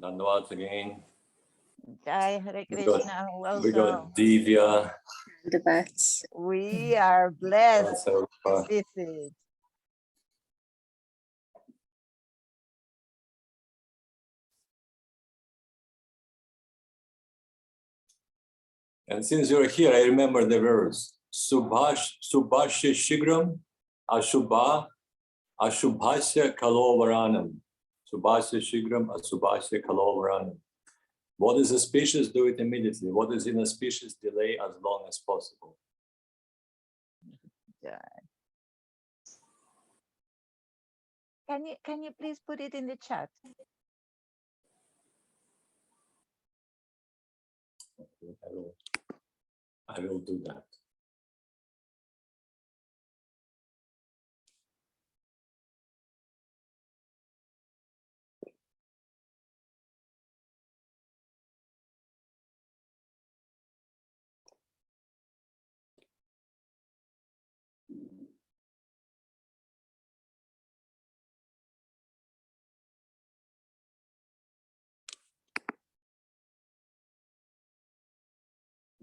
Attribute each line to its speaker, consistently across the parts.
Speaker 1: Dandavats again.
Speaker 2: Jai Hare Krishna.
Speaker 1: We got Divya.
Speaker 2: We are blessed to visit.
Speaker 1: And since you're here, I remember the verse. Subhasya Shigram Ashubha Ashubhasya Kalovaranam. Subhasya Shigram Ashubhasya Kalovaranam. What is auspicious, do it immediately. What is inauspicious, delay as long as possible.
Speaker 2: Yeah. Can you please put it in the chat?
Speaker 1: Okay, I will do that.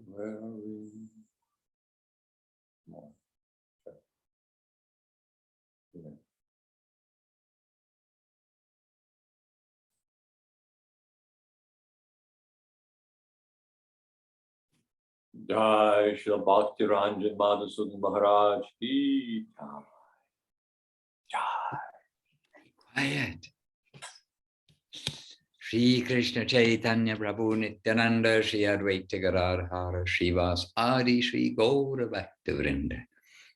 Speaker 1: Where are we? More. Yeah. Jai Śrīla Bhakti Ranjan Madhusudan Mahārāj ki Jai.
Speaker 3: Quiet. Shri Krishna Chaitanya Prabhu Nityananda Shri Advaita Gadadhara Srivas Adi Shri Gaura Bhakta Vrinda.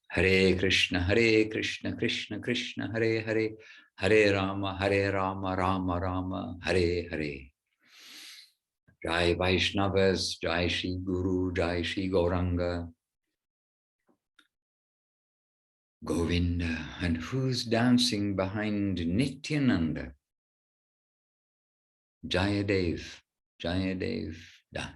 Speaker 3: Hare Krishna Krishna Krishna Hare Hare Hare Rama Rama Rama Hare Hare. Jai Vaishnavas, Jai Shri Guru, Jai Shri Gauranga, Govinda. And who's dancing behind Nityananda? Jayadev Das.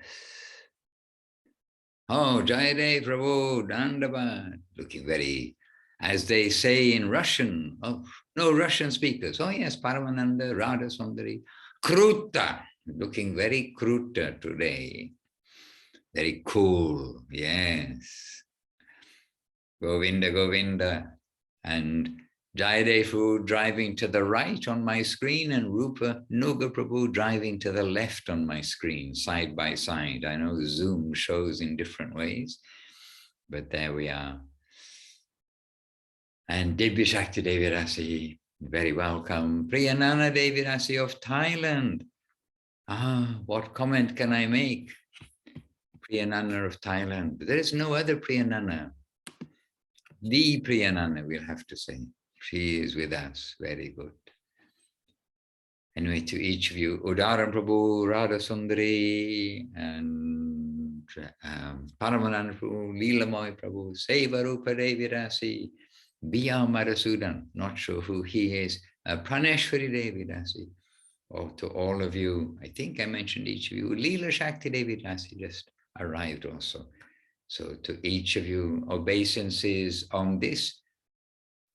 Speaker 3: Oh, Jayadev Prabhu, Dandavad, looking very, as they say in Russian. Oh, no Russian speakers. Oh yes, Paramananda, Radha Sundari, Kruta, looking very Kruta today. Very cool, yes. Govinda. And Jayadev driving to the right on my screen and Rupa Nuga Prabhu driving to the left on my screen, side by side. I know Zoom shows in different ways, but there we are. And Divya Shakti Devi Rasi, very welcome. Priyanana Devi Rasi of Thailand. What comment can I make? Priyanana of Thailand. There is no other Priyanana. The Priyanana, we'll have to say. She is with us. Very good. Anyway, to each of you, Udaran Prabhu, Radha Sundari, and Paramananda Prabhu, Leelamoy Prabhu, Seva Rupa Devi Rasi, Biya Madhusudan, not sure who he is, Praneshwari Devi Rasi. Oh, to all of you, I think I mentioned each of you, Leela Shakti Devi Rasi just arrived also. So to each of you, obeisances on this,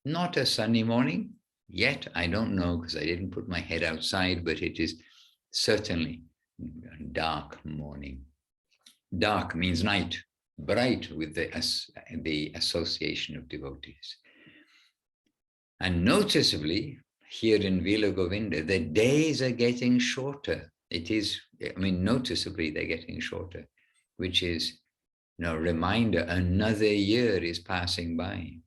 Speaker 3: not a sunny morning yet, I don't know because I didn't put my head outside, but it is certainly a dark morning. Dark means night, bright with the association of devotees. And noticeably, here in Vila Govinda, the days are getting shorter. It is, I mean, noticeably they're getting shorter, which is, reminder, another year is passing by.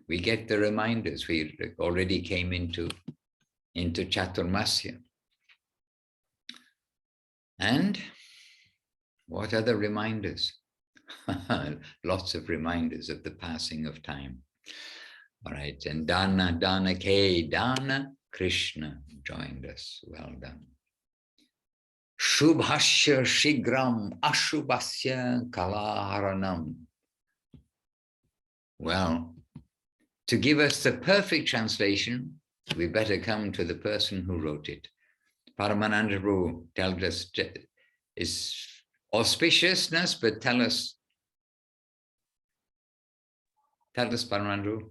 Speaker 3: We get the reminders. We already came into Chaturmasya. And what other reminders? Lots of reminders of the passing of time. All right, and Dana Krishna joined us. Well done. Shubhasya Shigram Ashubhasya Kalaharanam. Well, to give us the perfect translation, we better come to the person who wrote it. Paramananda Prabhu tells us is auspiciousness, but tell us Paramananda.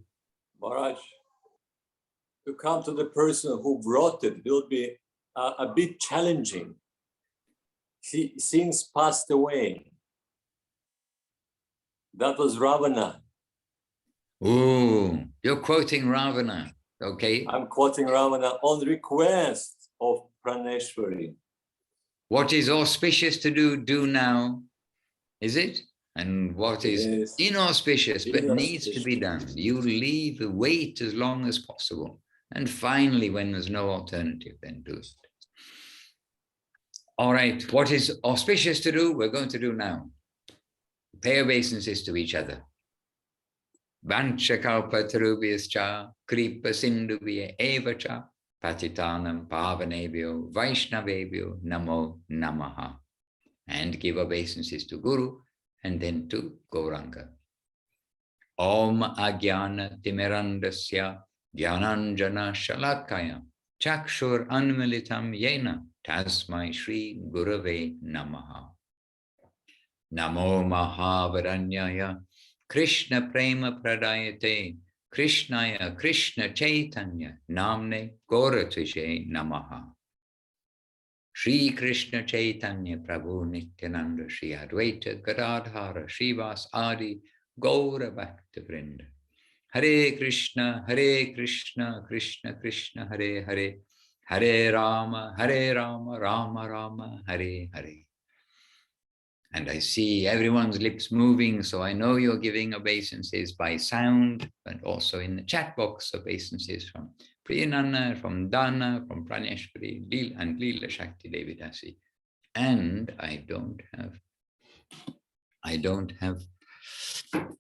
Speaker 1: Maharaj, to come to the person who wrote it will be a bit challenging. Things passed away. That was Ravana.
Speaker 3: Oh, you're quoting Ravana, okay?
Speaker 1: I'm quoting Ravana on request of Praneshwari.
Speaker 3: What is auspicious to do now, is it? And what is
Speaker 1: Yes.
Speaker 3: inauspicious but needs to be done? You wait as long as possible. And finally, when there's no alternative, then do it. All right, what is auspicious to do, we're going to do now. Pay obeisances to each other. Vanchakalpatarubhyascha, kripa sindubhya evacha, patitanam pavanebhyo, vaishnavebhyo, namo namaha. And give obeisances to Guru and then to Gauranga. Om agyana timirandasya dhyananjana shalakaya chakshur anmilitam yena tasmai shri gurave namaha. Namo mahavaranyaya Krishna prema pradayate Krishnaya Krishna chaitanya namne goratvishe namaha. Shri Krishna Chaitanya Prabhu Nityananda Shri Advaita Gadadhara Srivas Adi Gaura Bhakta Vrinda. Hare Krishna Krishna Krishna Hare Hare Hare Rama Rama Rama Hare Hare. And I see everyone's lips moving, so I know you're giving obeisances by sound, but also in the chat box obeisances from Priyanana, from Dana, from Praneshwari, and Leela Shakti Devi Dasi. And I don't have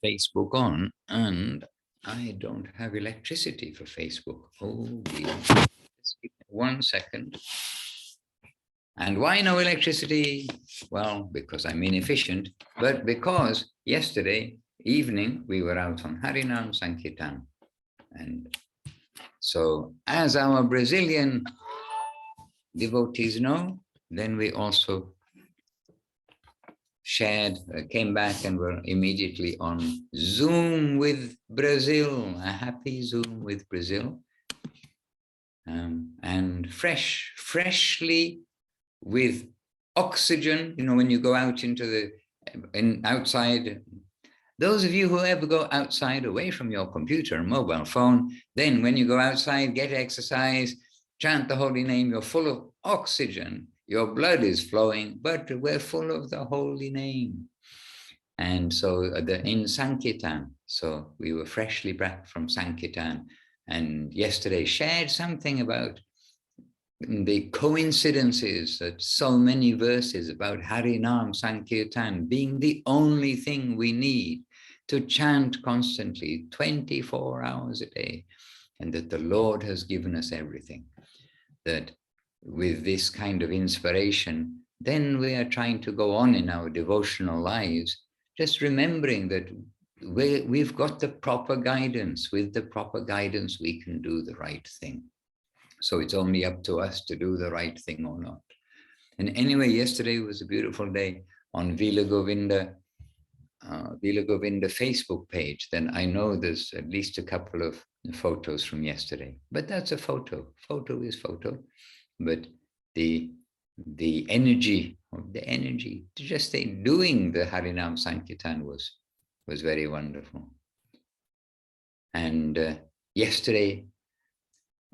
Speaker 3: Facebook on, and I don't have electricity for Facebook. Oh dear. Just give me 1 second. And why no electricity? Well, because I'm inefficient, but because yesterday evening we were out on Harinam Sankirtan. And so as our Brazilian devotees know, then we also came back and were immediately on Zoom with Brazil, a happy Zoom with Brazil. And freshly with oxygen, you know, when you go out into outside, those of you who ever go outside away from your computer and mobile phone, then when you go outside, get exercise, chant the holy name, you're full of oxygen, your blood is flowing, but we're full of the holy name. And so in Sankirtan, so we were freshly back from Sankirtan, and yesterday shared something about the coincidences that so many verses about Harinam Sankirtan being the only thing we need to chant constantly 24 hours a day, and that the Lord has given us everything. That with this kind of inspiration, then we are trying to go on in our devotional lives, just remembering that we've got the proper guidance. With the proper guidance, we can do the right thing. So it's only up to us to do the right thing or not. And anyway, yesterday was a beautiful day on Vila Govinda Facebook page. Then I know there's at least a couple of photos from yesterday, but that's a photo. Photo is photo, but the energy to just stay doing the Harinam Sankirtan was very wonderful. And yesterday,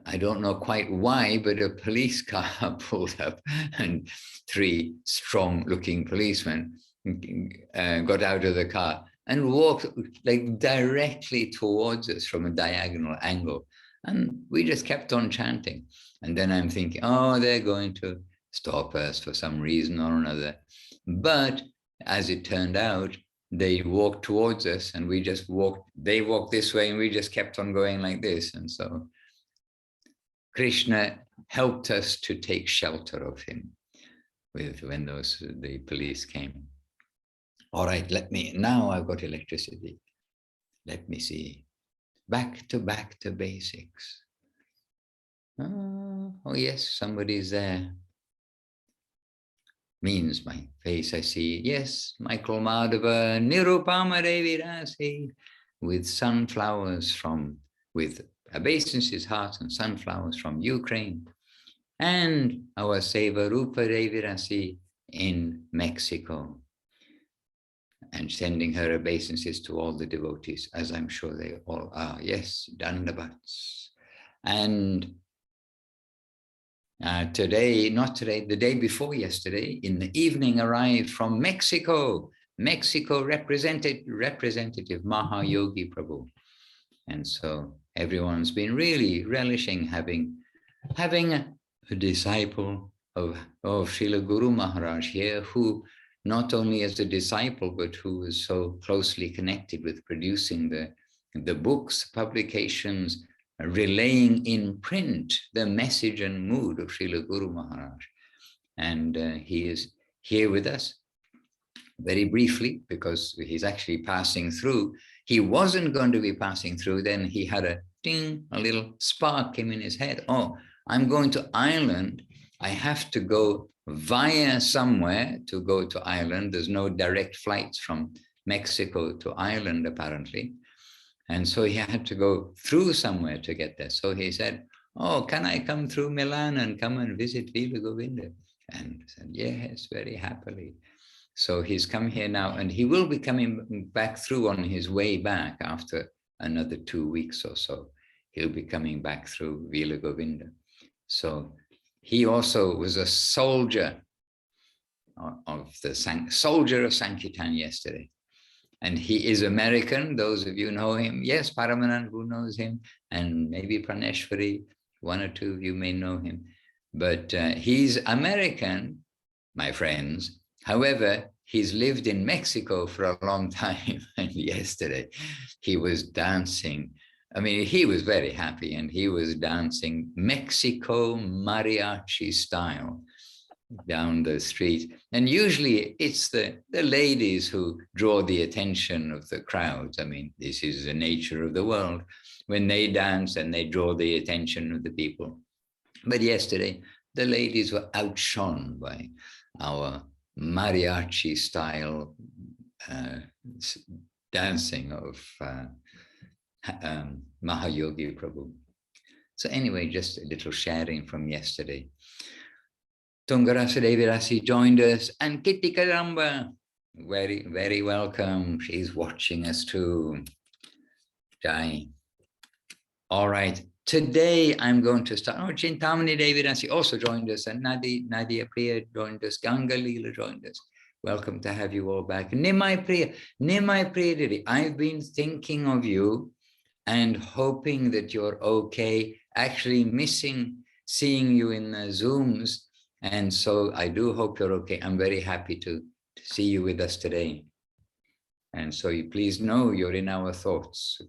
Speaker 3: I don't know quite why, but a police car pulled up and 3 strong-looking policemen got out of the car and walked like directly towards us from a diagonal angle. And we just kept on chanting. And then I'm thinking, oh, they're going to stop us for some reason or another. But as it turned out, they walked towards us and we just walked, they walked this way and we just kept on going like this. And so Krishna helped us to take shelter of him when the police came. All right, now I've got electricity. Let me see. Back to basics. Oh yes, somebody's there. Means my face, I see. Yes, Michael Madhava, Nirupama Devi Dasi, with sunflowers with obeisances, hearts and sunflowers from Ukraine. and our Seva Rupa Devirasi in Mexico. And sending her obeisances to all the devotees, as I'm sure they all are. Yes, Dandavats. And today, not today, the day before yesterday, in the evening arrived from Mexico, representative Mahayogi Prabhu. And so everyone's been really relishing having a disciple of Srila Guru Maharaj here, who not only as a disciple, but who is so closely connected with producing the books, publications, relaying in print the message and mood of Srila Guru Maharaj. And he is here with us very briefly, because he's actually passing through. He wasn't going to be passing through, then he had a ding, a little spark came in his head. Oh, I'm going to Ireland. I have to go via somewhere to go to Ireland. There's no direct flights from Mexico to Ireland, apparently. And so he had to go through somewhere to get there. So he said, oh, can I come through Milan and come and visit Lila Govinda? And I said, yes, very happily. So he's come here now, and he will be coming back through on his way back after another 2 weeks or so. He'll be coming back through Lila Govinda. So he also was a soldier of soldier of Sankirtan yesterday. And he is American. Those of you know him. Yes, Paramanand, who knows him, and maybe Praneshwari, one or two of you may know him. But he's American, my friends. However, he's lived in Mexico for a long time. And yesterday he was dancing. I mean, he was very happy, and he was dancing Mexico mariachi style down the street. And usually it's the ladies who draw the attention of the crowds. I mean, this is the nature of the world. When they dance, and they draw the attention of the people. But yesterday, the ladies were outshone by our mariachi style dancing of Mahayogi Prabhu. So anyway, just a little sharing from yesterday. Tungarasa Devirasi joined us, and Kitty Kadamba, very, very welcome. She's watching us too. Jai. All right, today I'm going to start. Oh, Chintamani Devirasi also joined us, and Nadia Priya joined us, Ganga Leela joined us. Welcome to have you all back. Nimai Priya Didi, I've been thinking of you and hoping that you're okay, actually missing seeing you in the Zooms. And so I do hope you're okay. I'm very happy to see you with us today. And so you please know you're in our thoughts,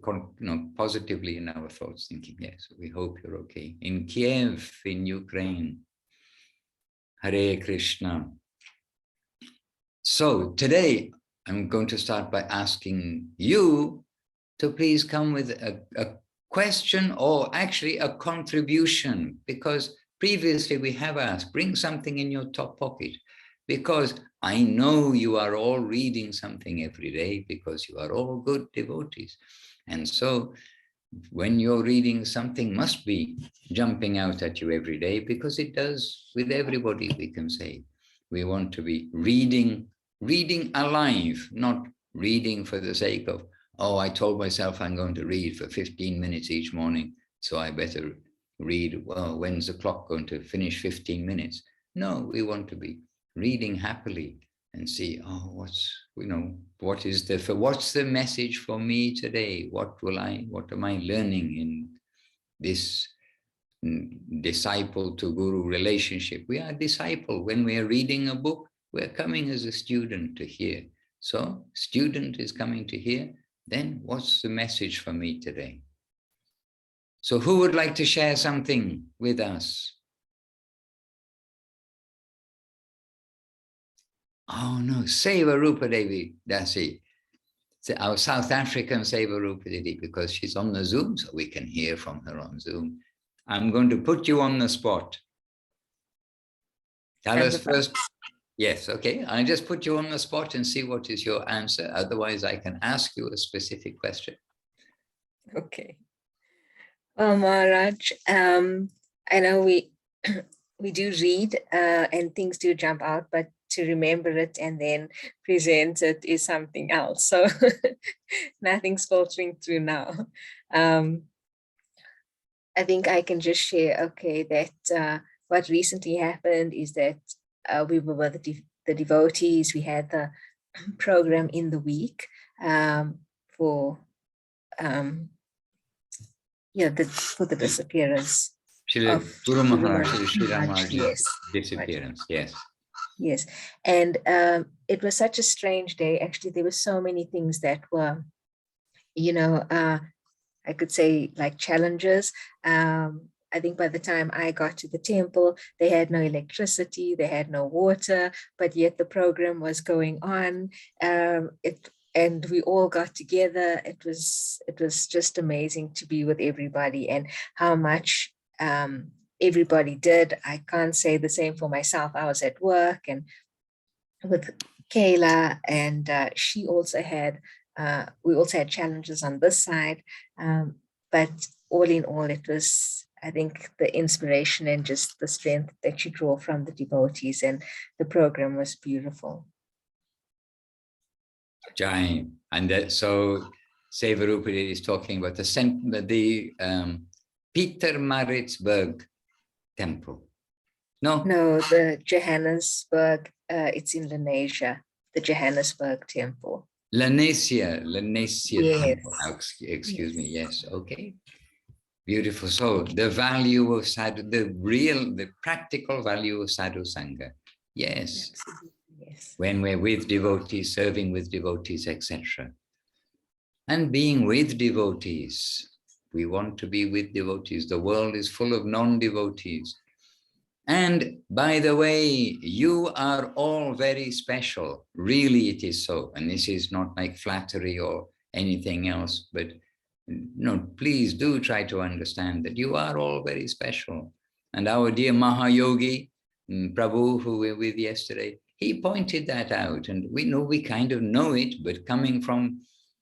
Speaker 3: positively in our thoughts, thinking, yes, we hope you're okay. In Kiev, in Ukraine. Hare Krishna. So today I'm going to start by asking you to please come with a question, or actually a contribution, because previously we have asked, bring something in your top pocket, because I know you are all reading something every day, because you are all good devotees. And so when you're reading, something must be jumping out at you every day, because it does with everybody, we can say. We want to be reading alive, not reading for the sake of, oh, I told myself I'm going to read for 15 minutes each morning, so I better read, well, when's the clock going to finish 15 minutes? No, we want to be reading happily and see, oh, what's the message for me today? What am I learning in this disciple to guru relationship? We are disciple. When we are reading a book, we're coming as a student to hear. So student is coming to hear, then what's the message for me today? So who would like to share something with us? Oh no, Seva Rupa Devi Dasi. Our South African Seva Rupa Devi, because she's on the Zoom, so we can hear from her on Zoom. I'm going to put you on the spot. Tell us first. Yes, okay. I'll just put you on the spot and see what is your answer. Otherwise, I can ask you a specific question.
Speaker 4: Okay. Well, Maharaj, I know we do read and things do jump out, but to remember it and then present it is something else. So nothing's filtering through now. I think I can just share, okay, that what recently happened is that we were with the devotees. We had the program in the week for the disappearance of
Speaker 3: Guru Maharaj,
Speaker 4: Śrīla
Speaker 3: Maharaj's
Speaker 4: yes,
Speaker 3: disappearance. Yes.
Speaker 4: Yes, and it was such a strange day. Actually, there were so many things that were, I could say like challenges. I think by the time I got to the temple, they had no electricity, they had no water, but yet the program was going on. And we all got together. It was just amazing to be with everybody and how much everybody did. I can't say the same for myself. I was at work and with Kayla, and she also had, we also had challenges on this side. But all in all, it was, I think, the inspiration and just the strength that you draw from the devotees, and the program was beautiful.
Speaker 3: Jai. And that, so Sevarupa is talking about the Pietermaritzburg temple. No,
Speaker 4: the Johannesburg, it's in Lenasia, the Johannesburg temple.
Speaker 3: Lenasia
Speaker 4: yes.
Speaker 3: temple. Excuse me. Yes. Okay. Beautiful. So the value of sadhu, the practical value of sadhu sangha. Yes.
Speaker 4: Absolutely. Yes.
Speaker 3: When we're with devotees, serving with devotees, etc. And being with devotees. We want to be with devotees. The world is full of non-devotees. And by the way, you are all very special. Really, it is so. And this is not like flattery or anything else, but no, please do try to understand that you are all very special. And our dear Mahayogi, Prabhu, who we were with yesterday, he pointed that out. And we kind of know it, but coming from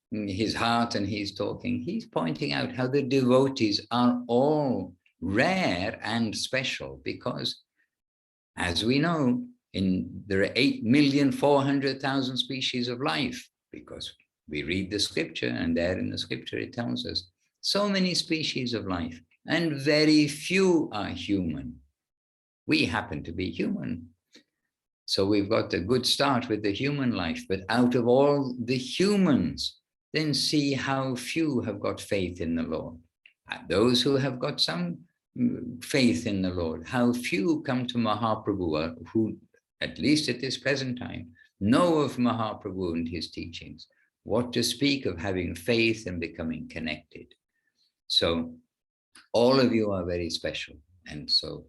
Speaker 3: his heart and he's talking, he's pointing out how the devotees are all rare and special, because as we know, there are 8,400,000 species of life, because we read the scripture, and there in the scripture it tells us so many species of life, and very few are human. We happen to be human. So we've got a good start with the human life, but out of all the humans, then see how few have got faith in the Lord. Those who have got some faith in the Lord, how few come to Mahaprabhu, who, at least at this present time, know of Mahaprabhu and his teachings. What to speak of having faith and becoming connected. So all of you are very special. And so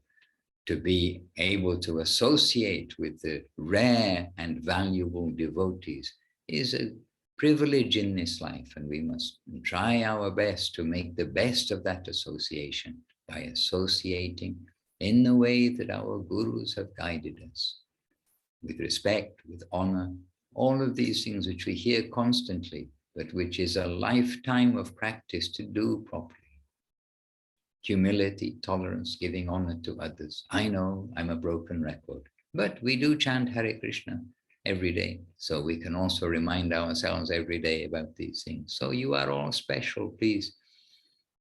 Speaker 3: to be able to associate with the rare and valuable devotees is a privilege in this life. And we must try our best to make the best of that association by associating in the way that our gurus have guided us, with respect, with honor, all of these things which we hear constantly, but which is a lifetime of practice to do properly. Humility, tolerance, giving honor to others. I know I'm a broken record, but we do chant Hare Krishna every day, so we can also remind ourselves every day about these things. So you are all special. Please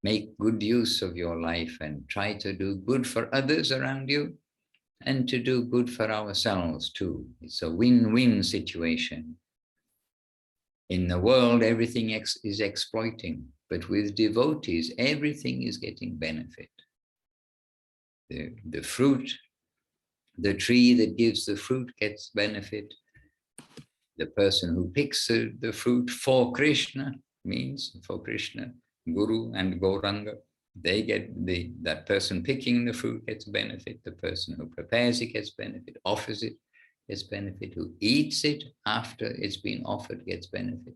Speaker 3: make good use of your life and try to do good for others around you, and to do good for ourselves too. It's a win-win situation. In the world, everything is exploiting, but with devotees, everything is getting benefit. The fruit, the tree that gives the fruit gets benefit. The person who picks the fruit for Krishna, means for Krishna, Guru and Gauranga, they get that person picking the fruit gets benefit. The person who prepares it gets benefit, offers it gets benefit, who eats it after it's been offered gets benefit.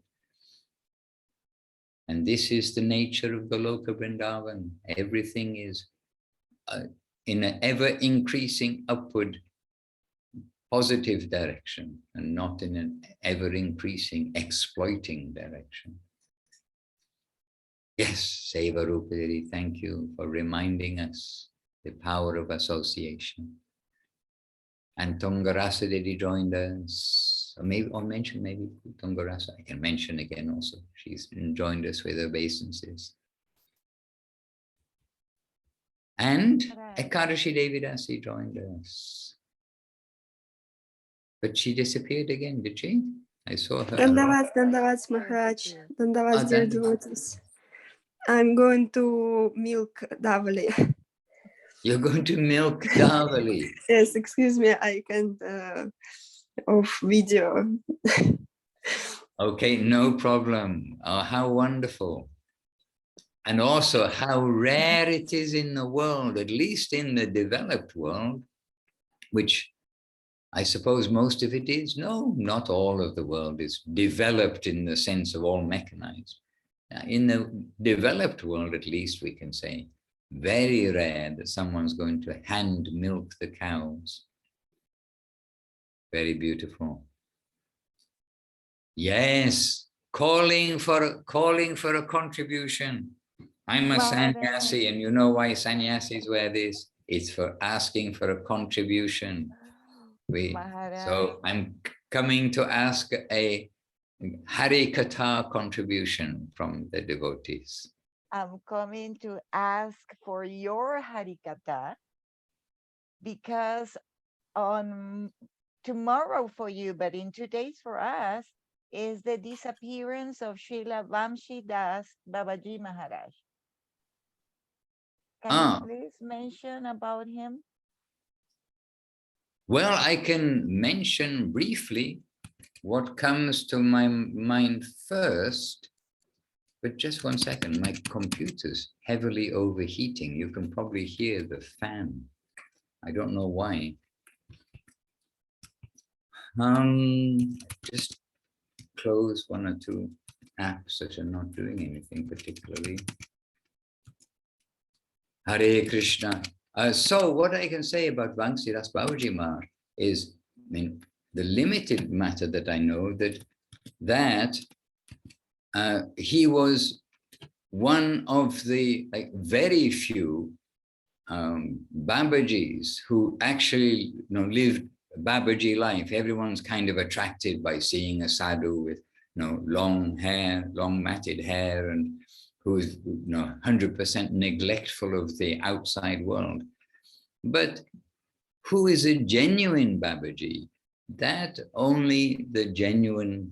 Speaker 3: And this is the nature of the Loka Vrindavan. Everything is in an ever-increasing upward positive direction, and not in an ever-increasing exploiting direction. Yes, Seva Rupari, thank you for reminding us the power of association. And Tongarasa Dedi joined us. Or maybe I'll mention maybe Tongarasa. I can mention again also. She's joined us with obeisances. And Ekadashi Devi Dasi joined us. But she disappeared again, did she? I saw her.
Speaker 5: Dandavats Maharaj. Dandavats dear devotees. I'm going to milk Davali.
Speaker 3: You're going to milk Davali.
Speaker 5: Yes, excuse me, I can't off video.
Speaker 3: Okay, no problem. Oh, how wonderful. And also how rare it is in the world, at least in the developed world, which I suppose most of it is. No, not all of the world is developed in the sense of all mechanized. In the developed world, at least, we can say, very rare that someone's going to hand milk the cows. Very beautiful. Yes, calling for a contribution. I'm a sannyasi, and you know why sannyasis wear this? It's for asking for a contribution. So I'm coming to ask a Hari Katha contribution from the devotees.
Speaker 2: I'm coming to ask for your Harikatha because on tomorrow for you, but in 2 days for us, is the disappearance of Śrīla Vamshi Dās Bābājī Mahārāj. Can you please mention about him?
Speaker 3: Well, I can mention briefly what comes to my mind first, but just 1 second, my computer's heavily overheating. You can probably hear the fan. I don't know why. Just close 1 or 2 apps that are not doing anything particularly. Hare Krishna. So what I can say about Vamshi Dās Bābājī Mahārāj is, I mean, the limited matter that I know that he was one of the very few Babajis who actually lived Babaji life. Everyone's kind of attracted by seeing a sadhu with long hair, long matted hair, and who's 100% neglectful of the outside world. But who is a genuine Babaji? That only the genuine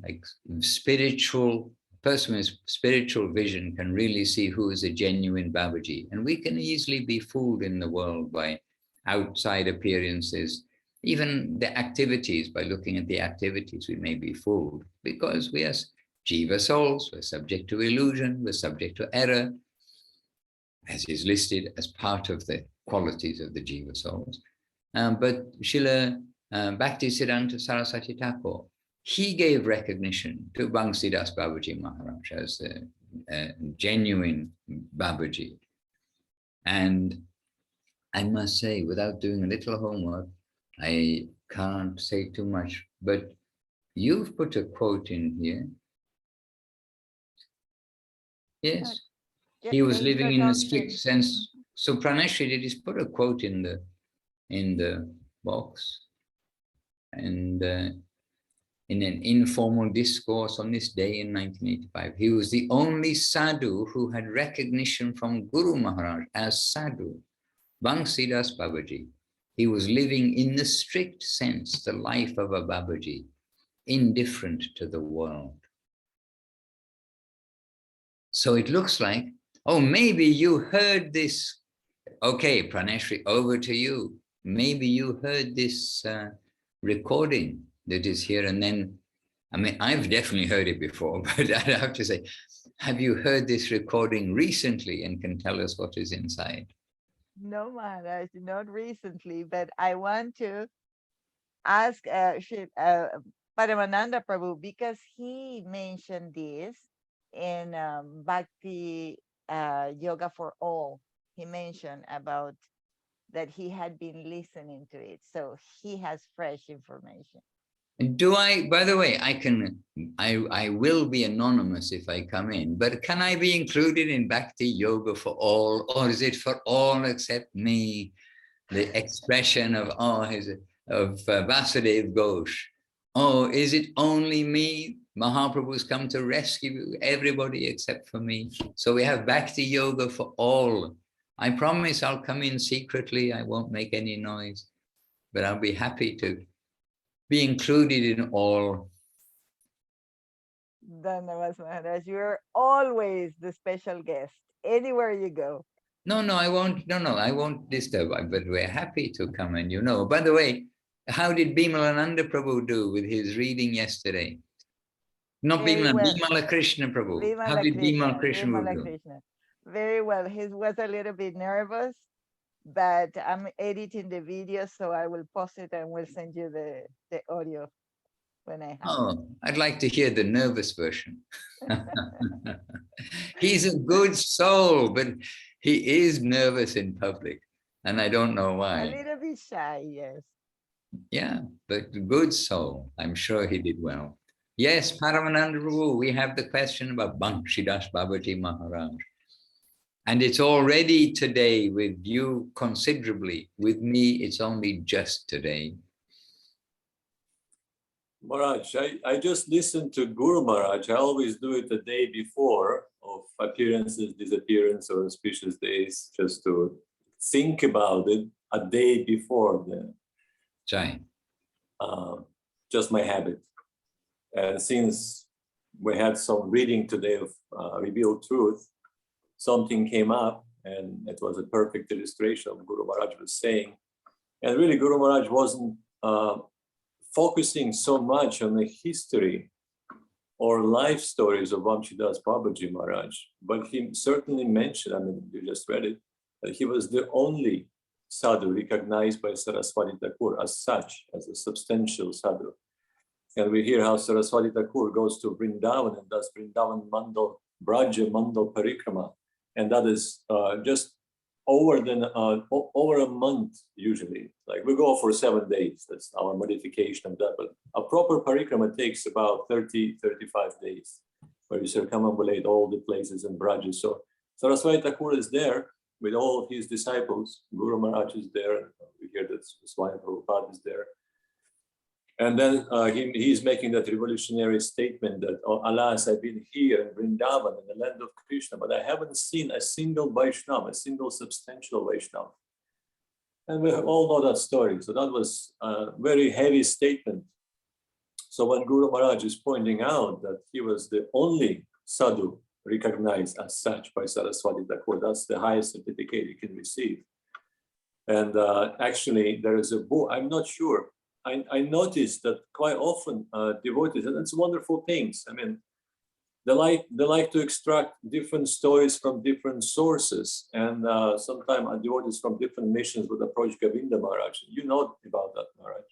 Speaker 3: spiritual person with spiritual vision can really see who is a genuine Babaji. And we can easily be fooled in the world by outside appearances. Even the activities, by looking at the activities, we may be fooled because we are Jiva souls, we're subject to illusion, we're subject to error, as is listed as part of the qualities of the Jiva souls. But Srila Bhaktisiddhanta Saraswati Thakur, he gave recognition to Vamshi Dās Bābājī Mahārāj as a genuine Babaji. And I must say, without doing a little homework, I can't say too much, but you've put a quote in here. Yes, he was living in the strict sense. So Pranashri did just put a quote in the box, and in an informal discourse on this day in 1985, he was the only sadhu who had recognition from Guru Maharaj as sadhu, Vamshi Dās Bābājī. He was living in the strict sense, the life of a Babaji, indifferent to the world. So it looks like, oh, maybe you heard this. Okay, Pranashri, over to you. Maybe you heard this recording that is here. And then, I mean, I've definitely heard it before, but I have to say, have you heard this recording recently and can tell us what is inside?
Speaker 2: No, Maharaj, not recently, but I want to ask Paramananda Prabhu, because he mentioned this in Bhakti Yoga for All. He mentioned about that he had been listening to it, so he has fresh information.
Speaker 3: And do I, by the way, I will be anonymous if I come in, but can I be included in Bhakti Yoga for all, or is it for all except me? The expression of, Vasudev Ghosh. Oh, is it only me? Mahaprabhu's come to rescue everybody except for me. So we have Bhakti Yoga for all. I promise I'll come in secretly. I won't make any noise, but I'll be happy to be included in all.
Speaker 2: Dhanavad Maharaj, you're always the special guest, anywhere you go.
Speaker 3: No, I won't. No, I won't disturb. But we're happy to come and, you know. By the way, how did Bimalananda Prabhu do with his reading yesterday? Not Bimala Krishna Prabhu. How did Bimala Krishna do?
Speaker 2: Very well. He was a little bit nervous, but I'm editing the video, so I will post it and we'll send you the audio when I have it.
Speaker 3: I'd like to hear the nervous version. He's a good soul, but he is nervous in public, and I don't know why.
Speaker 2: A little bit shy, yes.
Speaker 3: Yeah, but good soul. I'm sure he did well. Yes, Paramananda Prabhu, we have the question about Vamshi Dās Bābājī Mahārāj. And it's already today with you considerably. With me, it's only just today.
Speaker 1: Maharaj, I just listened to Guru Maharaj. I always do it the day before of appearances, disappearance, or auspicious days, just to think about it a day before then.
Speaker 3: Jai.
Speaker 1: Just my habit. And since we had some reading today of Revealed Truth, something came up, and it was a perfect illustration of what Guru Maharaj was saying. And really, Guru Maharaj wasn't focusing so much on the history or life stories of Vamshi Dās Bābājī Mahārāj, but he certainly mentioned, I mean, you just read it, that he was the only sadhu recognized by Saraswati Thakur as such, as a substantial sadhu. And we hear how Saraswati Thakur goes to Vrindavan and does Vrindavan Mandal, Braja Mandal Parikrama. And that is just over a month usually. Like we go for 7 days, that's our modification of that. But a proper parikrama takes about 30-35 days, where you circumambulate all the places in Braja. So Saraswati Thakur is there with all of his disciples. Guru Maharaj is there, and we hear that Swami Prabhupada is there. And then he's making that revolutionary statement that, oh, alas, I've been here in Vrindavan, in the land of Krishna, but I haven't seen a single Vaishnava, a single substantial Vaishnava. And we all know that story. So that was a very heavy statement. So when Guru Maharaj is pointing out that he was the only sadhu recognized as such by Saraswati Thakur, that's the highest certificate you can receive. And actually, there is a book, I'm not sure. I noticed that quite often devotees, and it's wonderful things. I mean, they like to extract different stories from different sources, and sometimes devotees from different missions would approach Govinda Maharaj. You know about that, Maharaj,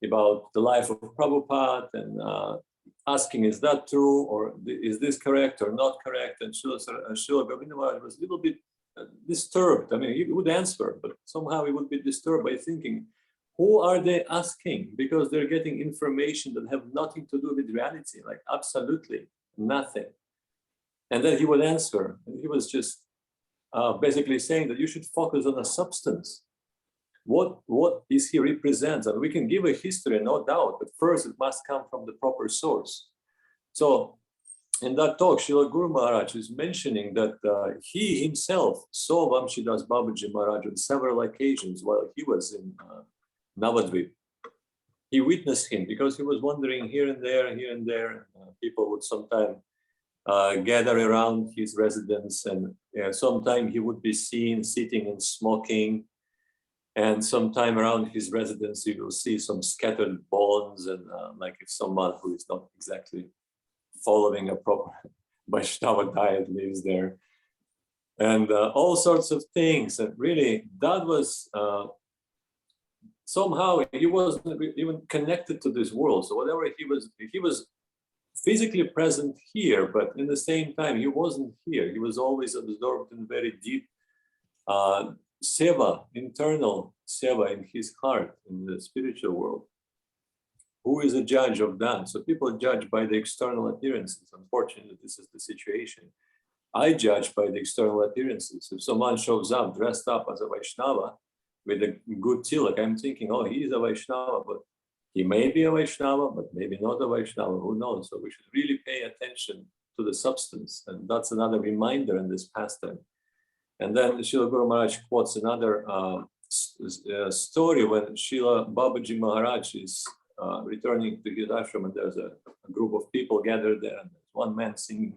Speaker 1: about the life of Prabhupada, and asking, is that true, or is this correct or not correct? And Śrīla Govinda Maharaj was a little bit disturbed. I mean, he would answer, but somehow he would be disturbed by thinking, who are they asking? Because they're getting information that have nothing to do with reality, like absolutely nothing. And then he would answer, and he was just basically saying that you should focus on a substance. What is he represents? And we can give a history, no doubt, but first it must come from the proper source. So in that talk, Śrīla Guru Maharaj is mentioning that he himself saw Vamshi Dās Bābājī Mahārāj on several occasions while he was in Navadvip. He witnessed him because he was wandering here and there. People would sometimes gather around his residence, and sometime he would be seen sitting and smoking. And sometime around his residence, you will see some scattered bones, and like if someone who is not exactly following a proper Vaishnava diet lives there. And all sorts of things. And really, that was somehow he wasn't even connected to this world. So whatever he was physically present here, but in the same time, he wasn't here. He was always absorbed in very deep seva, internal seva in his heart, in the spiritual world. who is a judge of that? So people judge by the external appearances. Unfortunately, this is the situation. I judge by the external appearances. If someone shows up dressed up as a Vaishnava with a good tilak, I'm thinking, oh, he is a Vaishnava, but he may be a Vaishnava, but maybe not a Vaishnava, who knows? So we should really pay attention to the substance. And that's another reminder in this pastime. And then Srila Guru Maharaj quotes another story when Śrīla Vamshi Mahārāj is returning to his ashram, and there's a group of people gathered there, and there's one man singing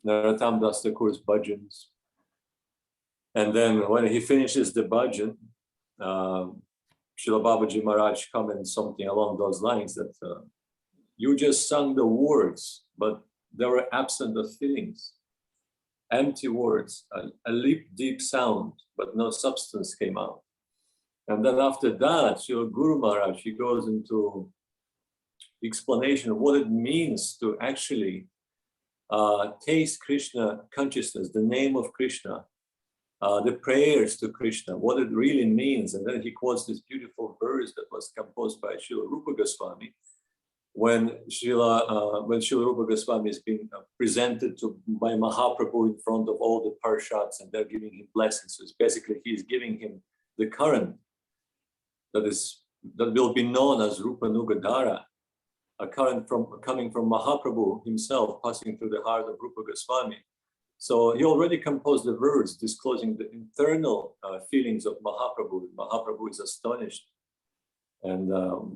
Speaker 1: Narottam Das Thakur's bhajans. And then when he finishes the bhajan, Śrīla Vamshi Mahārāj comments something along those lines that you just sung the words, but they were absent of feelings. Empty words, a deep sound, but no substance came out. And then after that, Srila Guru Maharaj, he goes into explanation of what it means to actually taste Krishna consciousness, the name of Krishna, the prayers to Krishna, what it really means. And then he quotes this beautiful verse that was composed by Srila Rupa Goswami, when Srila Rupa Goswami is being presented by Mahaprabhu in front of all the Parshads, and they're giving him blessings. So it's basically he is giving him the current that will be known as Rupa Nugadara, a current coming from Mahaprabhu himself, passing through the heart of Rupa Goswami. So he already composed the verse disclosing the internal feelings of Mahaprabhu. Mahaprabhu is astonished. And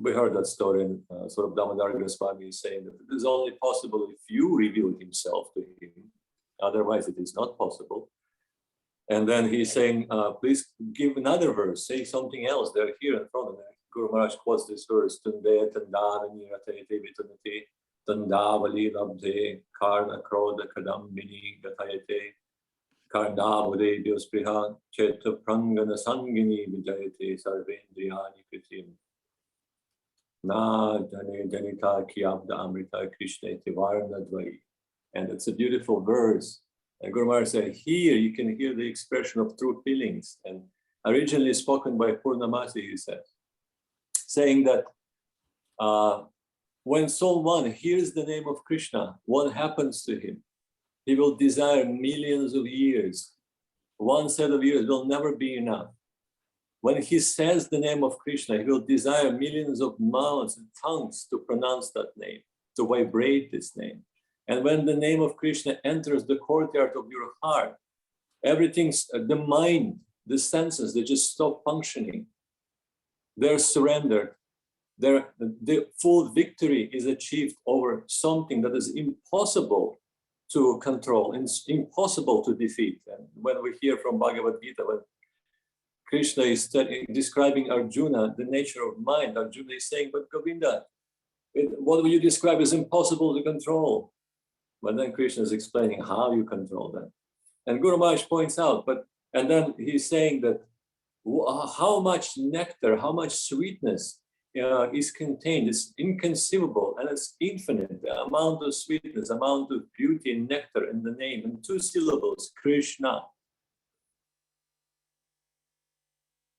Speaker 1: we heard that story, and sort of Damodar Goswami is saying that it is only possible if you reveal himself to him. Otherwise, it is not possible. And then he's saying, please give another verse, say something else. They're here in front of me. Guru Maharaj quotes this verse, Tunde Tandana Niratayate Vitanati Tandavali Labde Karna Kroda Kadambini Gatayate Karnavade Diospriha Cheta Prangana Sangini Vijayate Sarvendriyani Kritim Na Jane Janita Kiabda Amrita Krishna Tivarna Dvari. And it's a beautiful verse. And Guru Maharaj said, here you can hear the expression of true feelings. And originally spoken by Purnamasi, he said, saying that when someone hears the name of Krishna, what happens to him? He will desire millions of years. One set of years will never be enough. When he says the name of Krishna, he will desire millions of mouths and tongues to pronounce that name, to vibrate this name. And when the name of Krishna enters the courtyard of your heart, everything's, the mind, the senses, they just stop functioning. They're surrendered. The full victory is achieved over something that is impossible to control, and it's impossible to defeat. And when we hear from Bhagavad Gita, when Krishna is describing Arjuna, the nature of mind, Arjuna is saying, but Govinda, what you describe is impossible to control. But then Krishna is explaining how you control that. And Guru Maharaj points out, and then he's saying that how much nectar, how much sweetness is contained. It's inconceivable and it's infinite. The amount of sweetness, amount of beauty and nectar in the name, in 2 syllables, Krishna.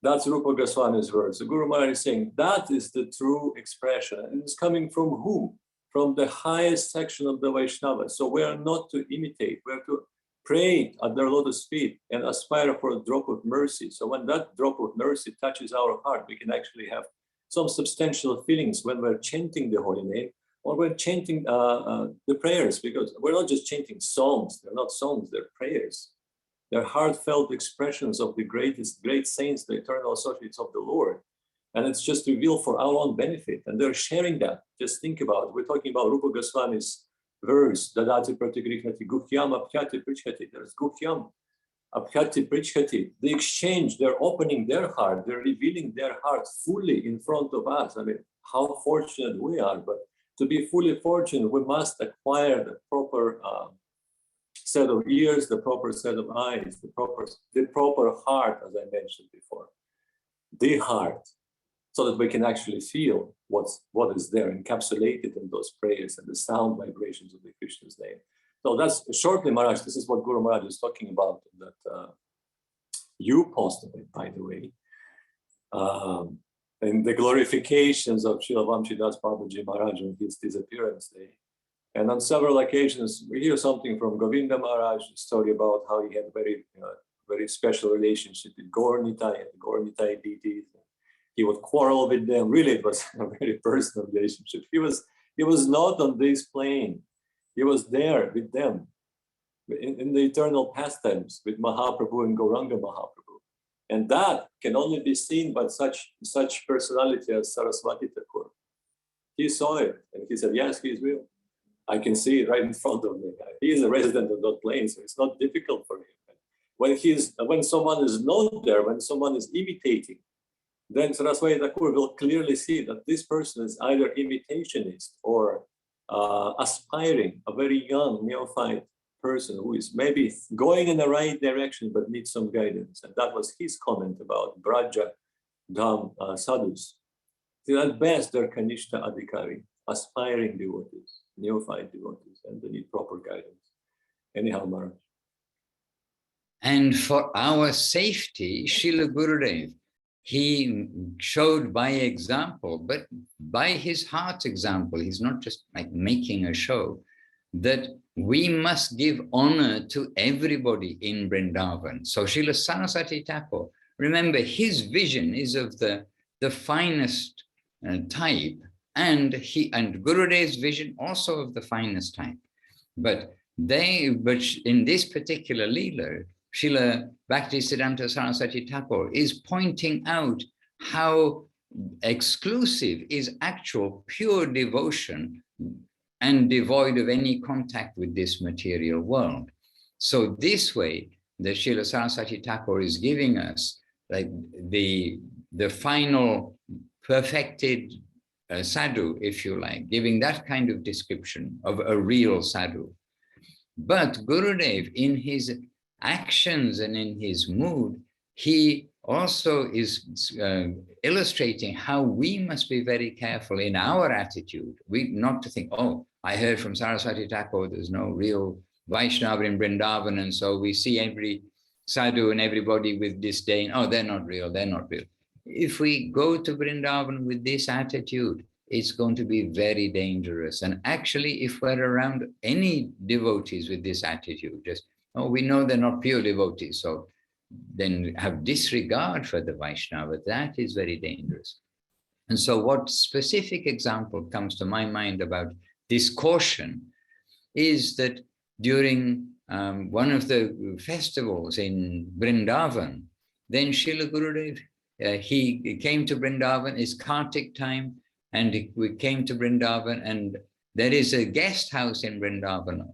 Speaker 1: That's Rupa Goswami's words. So Guru Maharaj is saying that is the true expression. And it's coming from whom? From the highest section of the Vaishnava. So we are not to imitate, we are to pray at their lotus feet and aspire for a drop of mercy. So when that drop of mercy touches our heart, we can actually have some substantial feelings when we're chanting the holy name, or we're chanting the prayers, because we're not just chanting songs. They're not songs, they're prayers. They're heartfelt expressions of the great saints, the eternal associates of the Lord. And it's just revealed for our own benefit. And they're sharing that. Just think about it. We're talking about Rupa Goswami's verse, Dadati Pratigrihnati Guhyam Abhyati Prichhati. There's Guhyam Abhyati Prichhati. The exchange, they're opening their heart, they're revealing their heart fully in front of us. I mean, how fortunate we are. But to be fully fortunate, we must acquire the proper set of ears, the proper set of eyes, the proper heart, as I mentioned before. The heart. So that we can actually feel what is there encapsulated in those prayers and the sound vibrations of the Krishna's name. So that's shortly, Maharaj, this is what Guru Maharaj is talking about, that you posted it, by the way. in the glorifications of Śrīla Vamshi Dās Bābājī Mahārāj on his disappearance day. And on several occasions, we hear something from Govinda Maharaj, a story about how he had a very special relationship with Gaura-Nitai deities. He would quarrel with them. Really, it was a very personal relationship. He was not on this plane. He was there with them in the eternal pastimes with Mahaprabhu and Gauranga Mahaprabhu. And that can only be seen by such personality as Saraswati Thakur. He saw it and he said, yes, he is real. I can see it right in front of me. He is a resident of that plane, so it's not difficult for him. When someone is not there, when someone is imitating, then Saraswati Thakur will clearly see that this person is either imitationist or aspiring, a very young neophyte person who is maybe going in the right direction but needs some guidance. And that was his comment about Braja Dham Sadhus. At best, they're Kanishta Adhikari, aspiring devotees, neophyte devotees, and they need proper guidance. Anyhow, Maharaj.
Speaker 3: And for our safety, Srila Gurudev, he showed by example, but by his heart's example, he's not just like making a show, that we must give honor to everybody in Vrindavan. So Srila Saraswati Thakur, remember, his vision is of the finest type, and Gurudev's vision also of the finest type. But in this particular Leela, Srila Bhaktisiddhanta Saraswati Thakur is pointing out how exclusive is actual pure devotion and devoid of any contact with this material world. So this way, the Srila Saraswati Thakur is giving us like the final perfected sadhu, if you like, giving that kind of description of a real sadhu. But Gurudev, in his actions and in his mood, he also is illustrating how we must be very careful in our attitude. Not to think, oh, I heard from Saraswati Thakur, there's no real Vaishnava in Vrindavan, and so we see every sadhu and everybody with disdain. Oh, they're not real, they're not real. If we go to Vrindavan with this attitude, it's going to be very dangerous. And actually, if we're around any devotees with this attitude, just, oh, we know they're not pure devotees, so then have disregard for the Vaishnava, that is very dangerous. And so what specific example comes to my mind about this caution is that during one of the festivals in Vrindavan, then Srila Gurudev, he came to Vrindavan, it's Kartik time, and we came to Vrindavan, and there is a guest house in Vrindavan,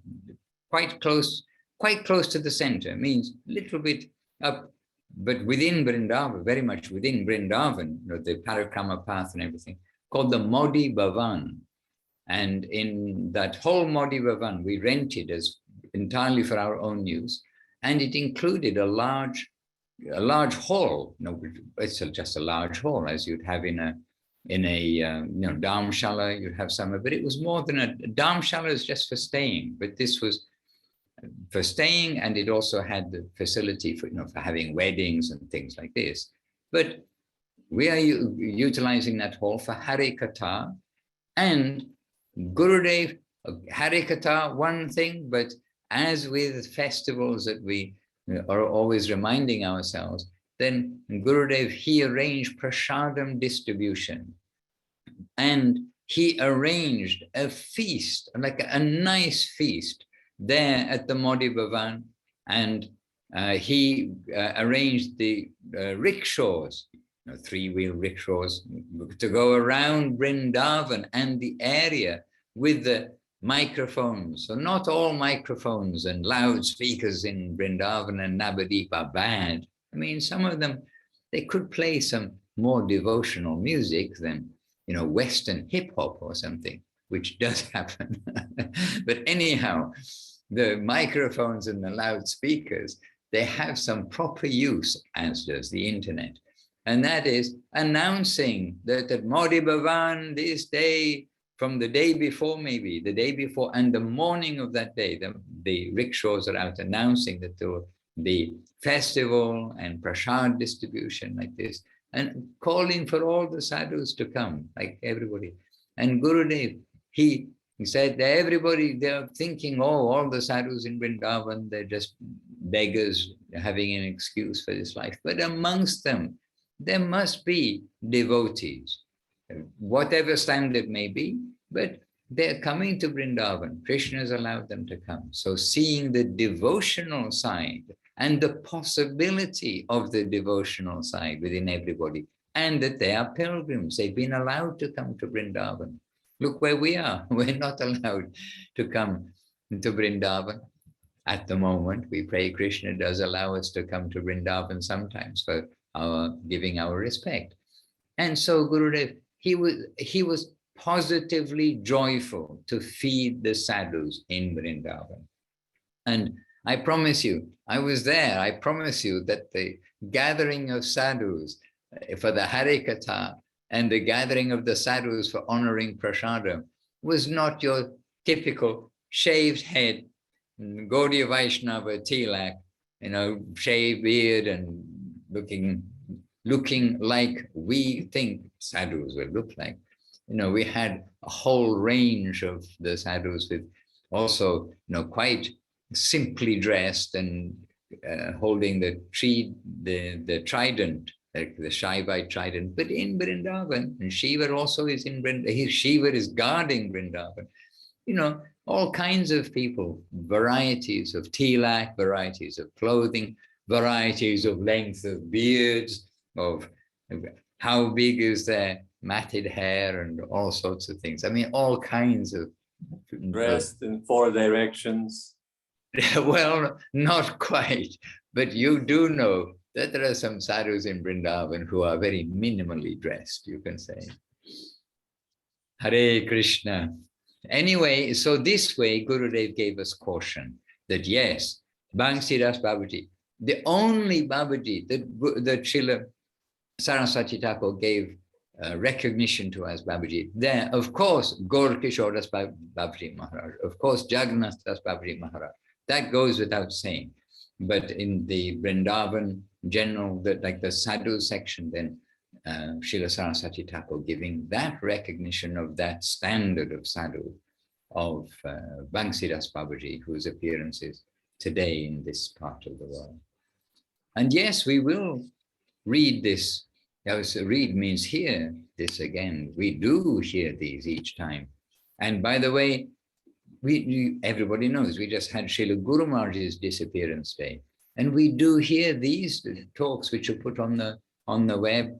Speaker 3: quite close to the center, means a little bit up, but within Vrindavan, very much within Vrindavan, you know, the Parikrama path and everything, called the Modi Bhavan. And in that whole Modi Bhavan, we rented as entirely for our own use, and it included a large hall. No, it's just a large hall, as you'd have in a dharmshala, you'd have some, but it was more than a dharmshala is just for staying, but this was for staying, and it also had the facility for, for having weddings and things like this. But we are utilizing that hall for Harikatha, and Gurudev, Harikatha, one thing, but as with festivals that we are always reminding ourselves, then Gurudev, he arranged prasadam distribution, and he arranged a feast, like a nice feast there at the Modi Bhavan, and he arranged the rickshaws, three-wheel rickshaws, to go around Vrindavan and the area with the microphones. So not all microphones and loudspeakers in Vrindavan and Navadip are bad. I mean, some of them, they could play some more devotional music than, Western hip hop or something, which does happen. But anyhow, the microphones and the loudspeakers, they have some proper use, as does the internet. And that is announcing that at Modi Bhavan this day, from the day before, maybe the day before, and the morning of that day, the rickshaws are out announcing that there will be festival and prasad distribution like this. and calling for all the sadhus to come, like everybody. And Gurudev, he said that everybody, they're thinking, oh, all the sadhus in Vrindavan, they're just beggars having an excuse for this life. But amongst them, there must be devotees, whatever standard may be, but they're coming to Vrindavan. Krishna has allowed them to come. So seeing the devotional side and the possibility of the devotional side within everybody, and that they are pilgrims, they've been allowed to come to Vrindavan. Look where we are. We're not allowed to come to Vrindavan. At the moment, we pray Krishna does allow us to come to Vrindavan sometimes for giving our respect. And so Gurudev, he was positively joyful to feed the sadhus in Vrindavan. And I promise you, I was there, I promise you that the gathering of sadhus for the Harikatha and the gathering of the sadhus for honoring Prasada was not your typical shaved head, Gaudiya Vaishnava tilak, shaved beard and looking like we think sadhus will look like. We had a whole range of the sadhus with also, quite simply dressed and holding the trident, like the Shaivite trident, but in Vrindavan. And Shiva also is in Vrindavan. Shiva is guarding Vrindavan. All kinds of people, varieties of tilak, varieties of clothing, varieties of length of beards, of how big is their matted hair and all sorts of things. I mean, all kinds of...
Speaker 1: Dressed in 4 directions.
Speaker 3: Well, not quite, but you do know that there are some sadhus in Vrindavan who are very minimally dressed, you can say. Hare Krishna. Anyway, so this way Gurudev gave us caution that yes, Vamshi Dās Bābājī, the only Babaji that Śrīla Saraswati Thakur gave recognition to as Babaji. There, of course, Gaur Kishore Dās Bābājī Mahārāj, of course, Jagannath Dās Bābājī Mahārāj. That goes without saying. But in the Vrindavan general, like the sadhu section, then Śrīla Saraswati Thakur giving that recognition of that standard of sadhu of Vamshi Dās Bābājī, whose appearance is today in this part of the world. And yes, we will read this. Read means hear this again. We do hear these each time. And by the way, everybody knows, we just had Srila Guru Maharaj's disappearance day. And we do hear these talks which are put on the web,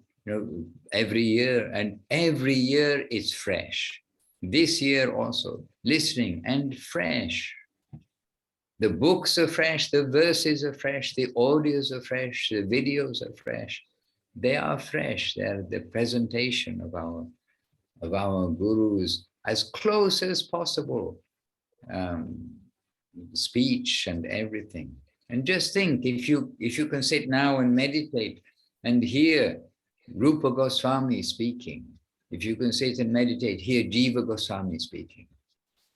Speaker 3: every year, and every year it's fresh. This year also, listening and fresh. The books are fresh, the verses are fresh, the audios are fresh, the videos are fresh. They are fresh. They are the presentation of our gurus as close as possible. Speech and everything. And just think, if you can sit now and meditate and hear Rupa Goswami speaking, if you can sit and meditate, hear Jiva Goswami speaking,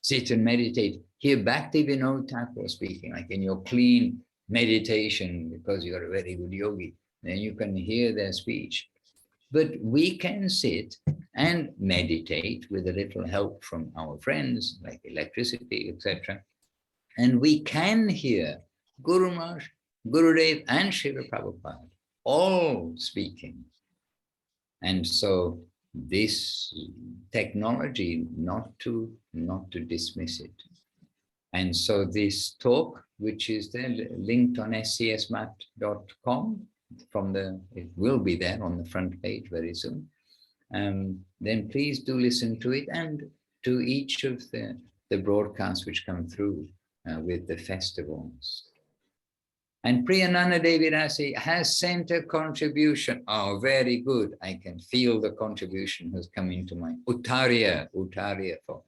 Speaker 3: sit and meditate, hear Bhakti Vinod Thakur speaking, like in your clean meditation, because you're a very good yogi, then you can hear their speech. But we can sit and meditate with a little help from our friends, like electricity, etc. And we can hear Guru Maharaj, Gurudev, and Srila Prabhupada all speaking. And so this technology, not to dismiss it. And so this talk, which is there linked on scsmat.com, it will be there on the front page very soon. Then please do listen to it and to each of the broadcasts which come through with the festivals. And Priyananda Devi Rasi has sent a contribution. Oh, very good. I can feel the contribution has come into my Uttariya for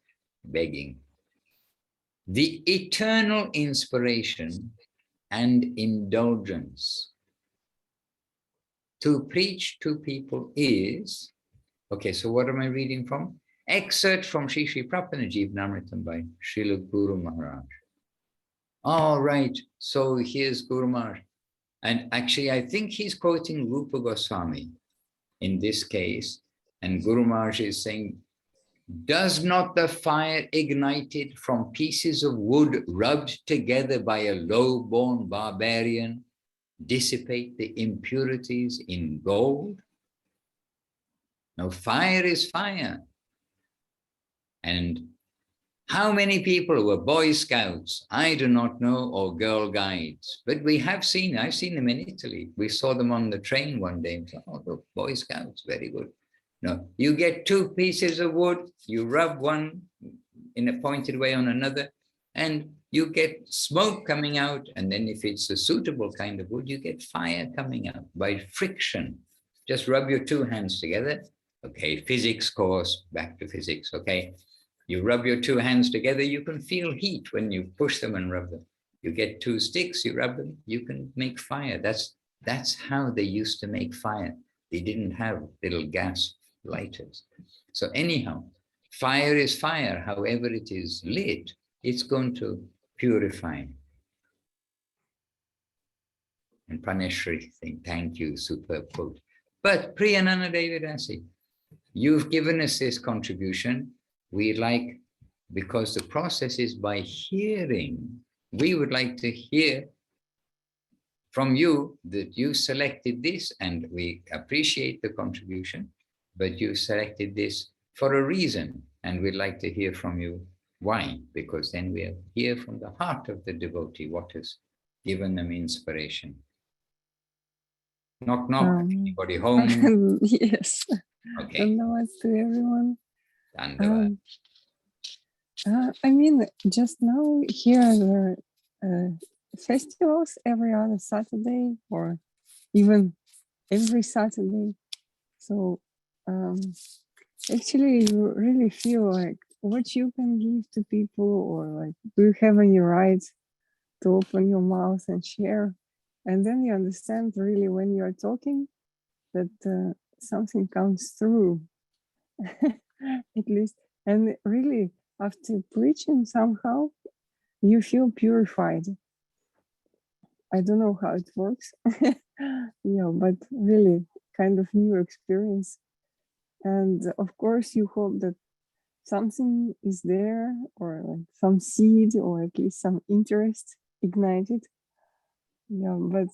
Speaker 3: begging. The eternal inspiration and indulgence to preach to people is, okay, so what am I reading from? Excerpt from Sri Sri Prabhupada Jivanamritam by Srila Guru Maharaj. All right, so here's Guru Maharaj. And actually, I think he's quoting Rupa Goswami. in this case. And Guru Maharaj is saying, does not the fire ignited from pieces of wood rubbed together by a low-born barbarian dissipate the impurities in gold? Now, fire is fire. And how many people were Boy Scouts? I do not know, or Girl Guides, but we have seen, I've seen them in Italy. We saw them on the train one day. And thought, oh, look, Boy Scouts, very good. No, you get two pieces of wood, you rub one in a pointed way on another, and you get smoke coming out. And then if it's a suitable kind of wood, you get fire coming out by friction. Just rub your two hands together. Okay, physics course, back to physics, okay. You rub your two hands together, you can feel heat when you push them and rub them. You get two sticks, you rub them, you can make fire. That's how they used to make fire. They didn't have little gas lighters. So anyhow, fire is fire. However it is lit, it's going to purify. And Praneshri saying, thank you, superb quote. But Priyananda Devidasi, you've given us this contribution. We like, because the process is by hearing, we would like to hear from you that you selected this, and we appreciate the contribution, but you selected this for a reason, and we'd like to hear from you why, because then we'll hear from the heart of the devotee what has given them inspiration. Knock, knock, anybody home?
Speaker 6: Yes.
Speaker 3: Okay.
Speaker 6: Namaste to everyone.
Speaker 3: Dandavad.
Speaker 6: I mean, just now here there are festivals every other Saturday or even every Saturday. So actually you really feel like what you can give to people, or like, do you have any right to open your mouth and share? And then you understand really when you are talking that something comes through, at least. And really, after preaching, somehow you feel purified. I don't know how it works, yeah, but really kind of new experience. And of course, you hope that something is there, or like some seed, or at least some interest ignited. Yeah, but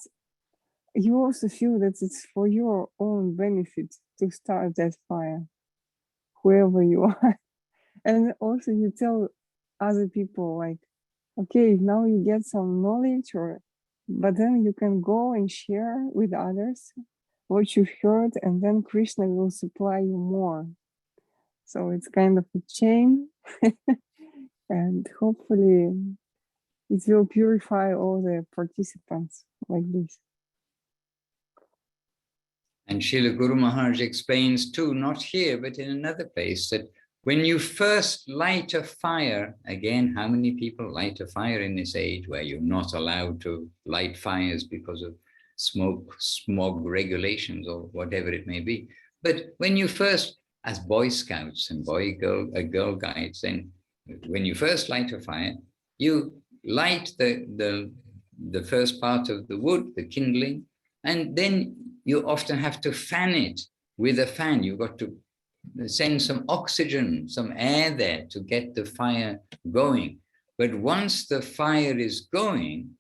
Speaker 6: you also feel that it's for your own benefit to start that fire, whoever you are. And also you tell other people like, okay, now you get some knowledge, but then you can go and share with others what you've heard, and then Krishna will supply you more. So it's kind of a chain, and hopefully it will purify all the participants like this.
Speaker 3: And Srila Guru Maharaj explains too, not here, but in another place, that when you first light a fire, again, how many people light a fire in this age where you're not allowed to light fires because of smog regulations or whatever it may be. But when you first, as Boy Scouts and Girl Guides, then when you first light a fire, you light the first part of the wood, the kindling, and then you often have to fan it with a fan. You've got to send some oxygen, some air there to get the fire going. But once the fire is going,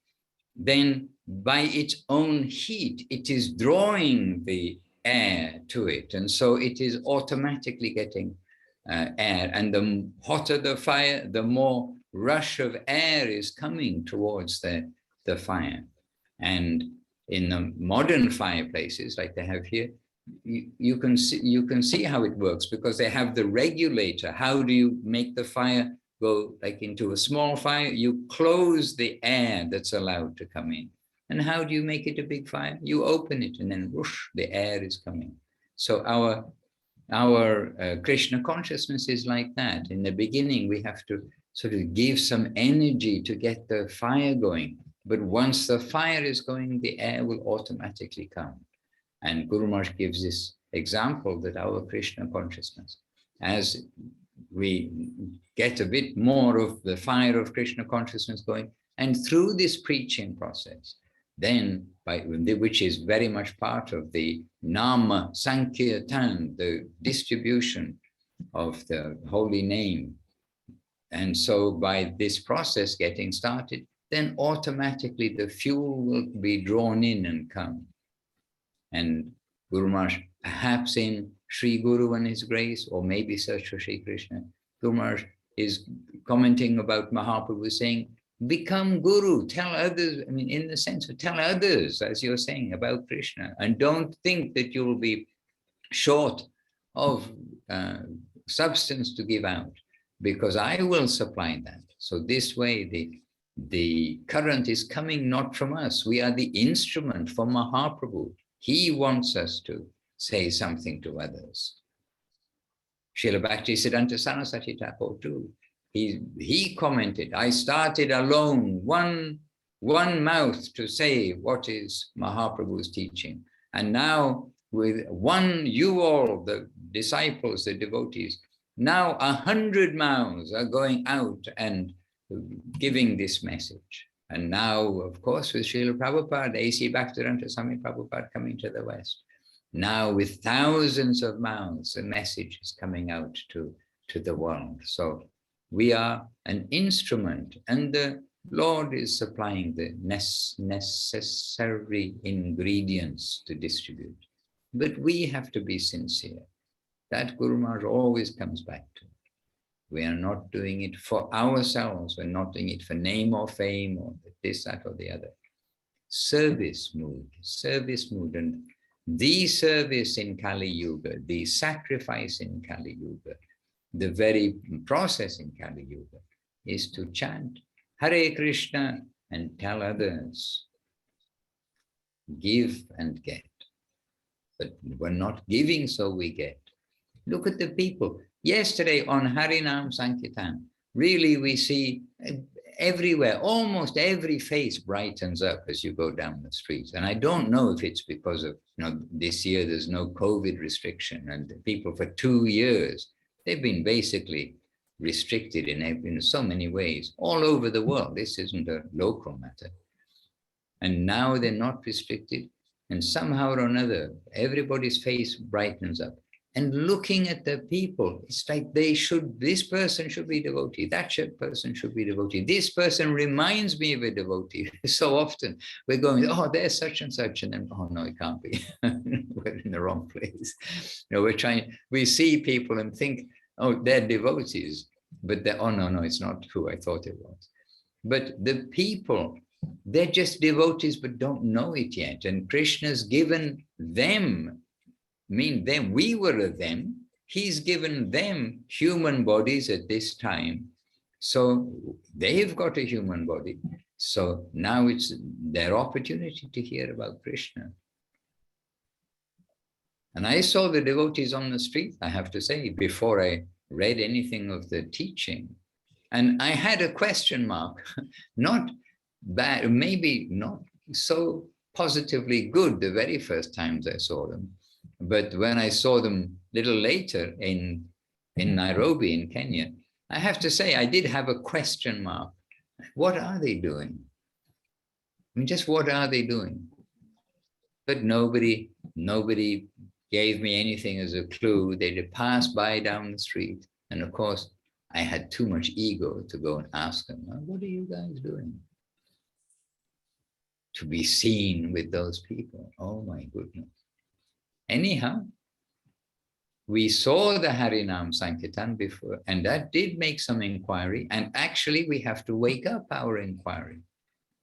Speaker 3: then by its own heat, it is drawing the air to it. And so it is automatically getting air. And the hotter the fire, the more rush of air is coming towards the fire. And in the modern fireplaces, like they have here, you can see how it works, because they have the regulator. How do you make the fire go like into a small fire? You close the air that's allowed to come in. And how do you make it a big fire? You open it, and then whoosh, the air is coming. So our Krishna consciousness is like that. In the beginning, we have to sort of give some energy to get the fire going. But once the fire is going, the air will automatically come. And Guru Maharaj gives this example that our Krishna consciousness, as we get a bit more of the fire of Krishna consciousness going, and through this preaching process, then which is very much part of the Nama Sankirtan, the distribution of the holy name. And so by this process getting started, then automatically the fuel will be drawn in and come. And Guru Maharaj, perhaps in Sri Guru and his grace, or maybe Search for Sri Krishna, Guru Maharaj is commenting about Mahaprabhu saying, become Guru, tell others, I mean, in the sense of tell others, as you're saying, about Krishna, and don't think that you will be short of substance to give out, because I will supply that. So this way, the current is coming not from us. We are the instrument for Mahaprabhu. He wants us to say something to others. Srila Bhaktisiddhanta Saraswati Thakur too. He commented, I started alone, one mouth to say what is Mahaprabhu's teaching. And now with one, you all, the disciples, the devotees, now 100 mouths are going out and giving this message. And now, of course, with Srila Prabhupada, A.C. Bhaktivedanta Swami Prabhupada coming to the West, now with thousands of mouths, the message is coming out to the world. So we are an instrument, and the Lord is supplying the necessary ingredients to distribute. But we have to be sincere. That Guru Maharaj always comes back to. We are not doing it for ourselves. We're not doing it for name or fame or this, that, or the other. Service mood, and the service in Kali Yuga, the sacrifice in Kali Yuga, the very process in Kali Yuga is to chant Hare Krishna and tell others. Give and get. But we're not giving, so we get. Look at the people. Yesterday on Harinam Sankirtan, really we see everywhere, almost every face brightens up as you go down the streets. And I don't know if it's because of, this year there's no COVID restriction, and people for 2 years, they've been basically restricted in so many ways all over the world. This isn't a local matter. And now they're not restricted, and somehow or another, everybody's face brightens up. And looking at the people, it's like this person should be devotee, that person should be devotee. This person reminds me of a devotee. So often we're going, oh, there's such and such, and then, oh no, it can't be. We're in the wrong place. We see people and think, oh, they're devotees, but oh no, it's not who I thought it was. But the people, they're just devotees, but don't know it yet. And Krishna's given them, we were a them, he's given them human bodies at this time. So they've got a human body. So now it's their opportunity to hear about Krishna. And I saw the devotees on the street, I have to say, before I read anything of the teaching. And I had a question mark, not bad, maybe not so positively good the very first times I saw them. But when I saw them a little later in Nairobi, in Kenya, I have to say I did have a question mark. What are they doing? I mean, just what are they doing? But nobody gave me anything as a clue. They did pass by down the street. And of course, I had too much ego to go and ask them, what are you guys doing? To be seen with those people. Oh my goodness. Anyhow, we saw the Harinam Sankirtan before, and that did make some inquiry. And actually, we have to wake up our inquiry,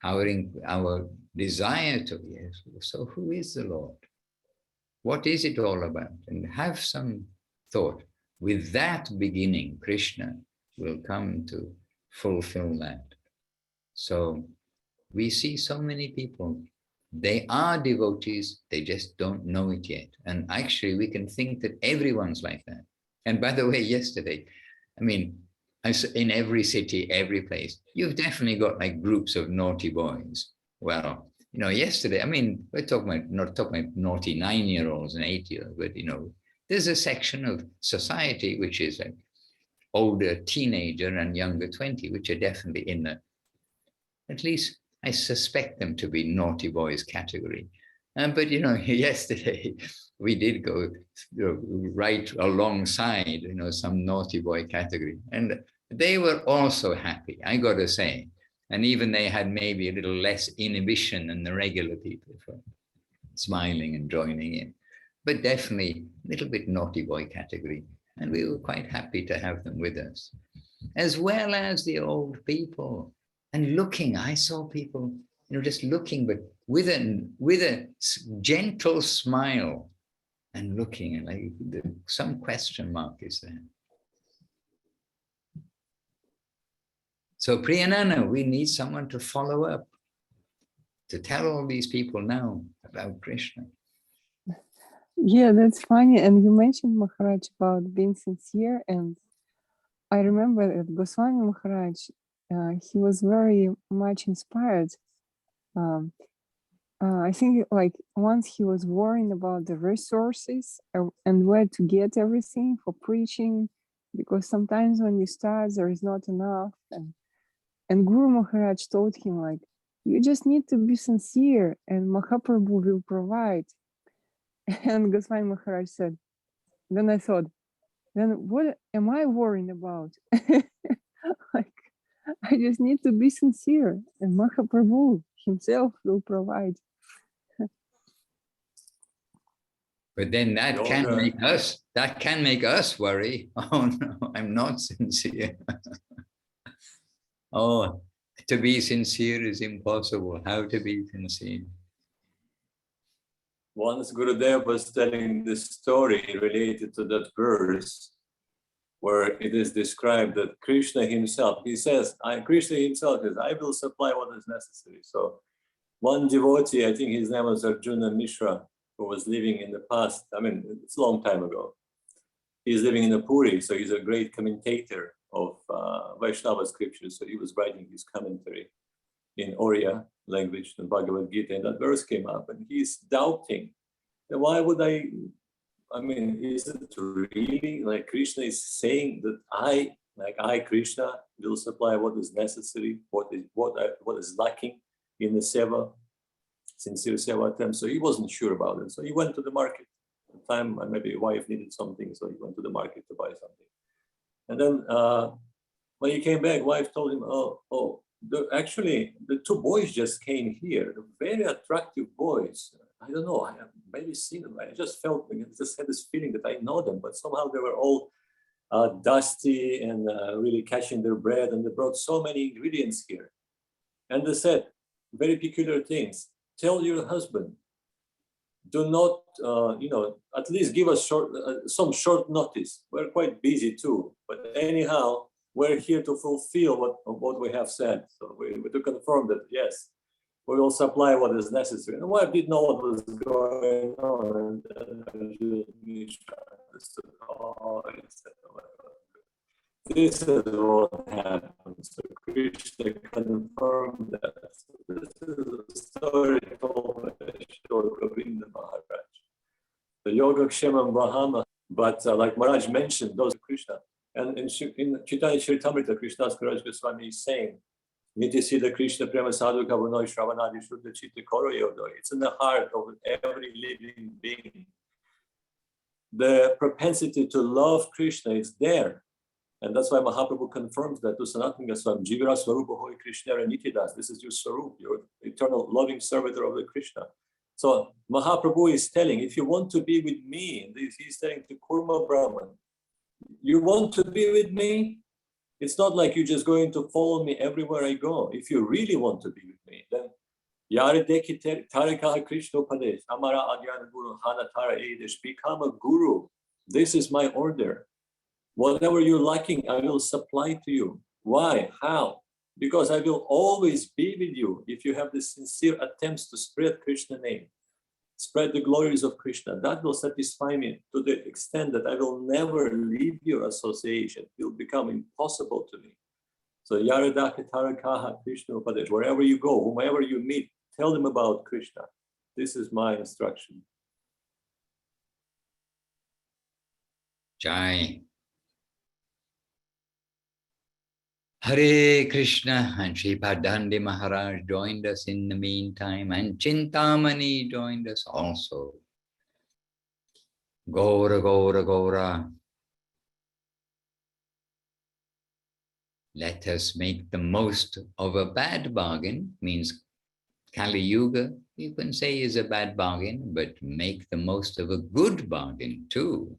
Speaker 3: our desire to, yes, so who is the Lord? What is it all about? And have some thought. With that beginning, Krishna will come to fulfill that. So we see so many people. They are devotees, they just don't know it yet. And actually, we can think that everyone's like that. And by the way, yesterday, I mean, in every city, every place, you've definitely got like groups of naughty boys. Well, yesterday, I mean, we're not talking about naughty 9-year-olds and 8-year-olds, but, there's a section of society which is like older teenager and younger 20, which are definitely in the, at least I suspect them to be naughty boys category. But you know, yesterday we did go right alongside, you know, some naughty boy category, and they were also happy, I got to say. And even they had maybe a little less inhibition than the regular people for smiling and joining in, but definitely a little bit naughty boy category. And we were quite happy to have them with us, as well as the old people. And looking, I saw people, you know, just looking, but with a gentle smile and looking, and like some question mark is there. So Priyanana, we need someone to follow up, to tell all these people now about Krishna.
Speaker 6: Yeah, that's funny. And you mentioned, Maharaj, about being sincere. And I remember that Goswami Maharaj, he was very much inspired. I think like once he was worrying about the resources and where to get everything for preaching, because sometimes when you start, there is not enough. And Guru Maharaj told him, like, you just need to be sincere and Mahaprabhu will provide. And Goswami Maharaj said, then I thought, then what am I worrying about? Like, I just need to be sincere and Mahaprabhu himself will provide.
Speaker 3: But then that can make us worry. Oh no, I'm not sincere. Oh, to be sincere is impossible. How to be sincere?
Speaker 1: Once Gurudev was telling this story related to that verse, where it is described that Krishna himself, he says, Krishna himself says, I will supply what is necessary. So one devotee, I think his name was Arjuna Mishra, who was living in the past, I mean, it's a long time ago. He's living in the Puri, so he's a great commentator of Vaishnava scriptures. So he was writing his commentary in Oriya language, the Bhagavad Gita, and that verse came up, and he's doubting. Why would I mean, is it really like Krishna is saying that I, Krishna, will supply what is necessary, what is lacking in the seva, sincere seva attempt? So he wasn't sure about it. So he went to the market. At the time, maybe a wife needed something, so he went to the market to buy something. And then when he came back, wife told him, actually, the two boys just came here, very attractive boys. I don't know, I have maybe seen them. I just felt, I just had this feeling that I know them, but somehow they were all dusty and really catching their breath, and they brought so many ingredients here. And they said very peculiar things. Tell your husband, do not, at least give us some short notice. We're quite busy too, but anyhow, we're here to fulfill what we have said. So we to confirm that, yes, we will supply what is necessary. And the wife didn't know what was going on. And understood, this is what happens. So Krishna confirmed that. So this is a story told by Govinda Maharaj. The Yoga Kshemam Vahama, but like Maharaj mentioned, those are Krishna. And in Chaitanya Charitamrita, Krishnadas Kaviraj Goswami is saying, Niti Siddha Krishna Prema Sadhu Kavanoi Shravanadi Shuddha Chitta Koro Yodo. It's in the heart of every living being. The propensity to love Krishna is there. And that's why Mahaprabhu confirms that to Sanatana Goswami, Jivara Swarupa Hoi Krishna Niti Das. This is your Swarup, your eternal loving servitor of the Krishna. So Mahaprabhu is telling, if you want to be with me, he's telling to Kurma Brahman, you want to be with me? It's not like you're just going to follow me everywhere I go. If you really want to be with me, then Yare Deki Tarikaha Krishna Padesh, Amara Adhyana Guru, Hana Tara Edesh, become a guru. This is my order. Whatever you're lacking, I will supply to you. Why? How? Because I will always be with you if you have the sincere attempts to spread Krishna name, spread the glories of Krishna. That will satisfy me to the extent that I will never leave your association. It will become impossible to me. So Yaradaka Tarakaha Krishna Upadesh, wherever you go, whomever you meet, tell them about Krishna. This is my instruction.
Speaker 3: Jai. Hare Krishna, and Sri Padandi Maharaj joined us in the meantime, and Chintamani joined us also. Gaura, Gaura, Gaura. Let us make the most of a bad bargain, means Kali Yuga, you can say is a bad bargain, but make the most of a good bargain too.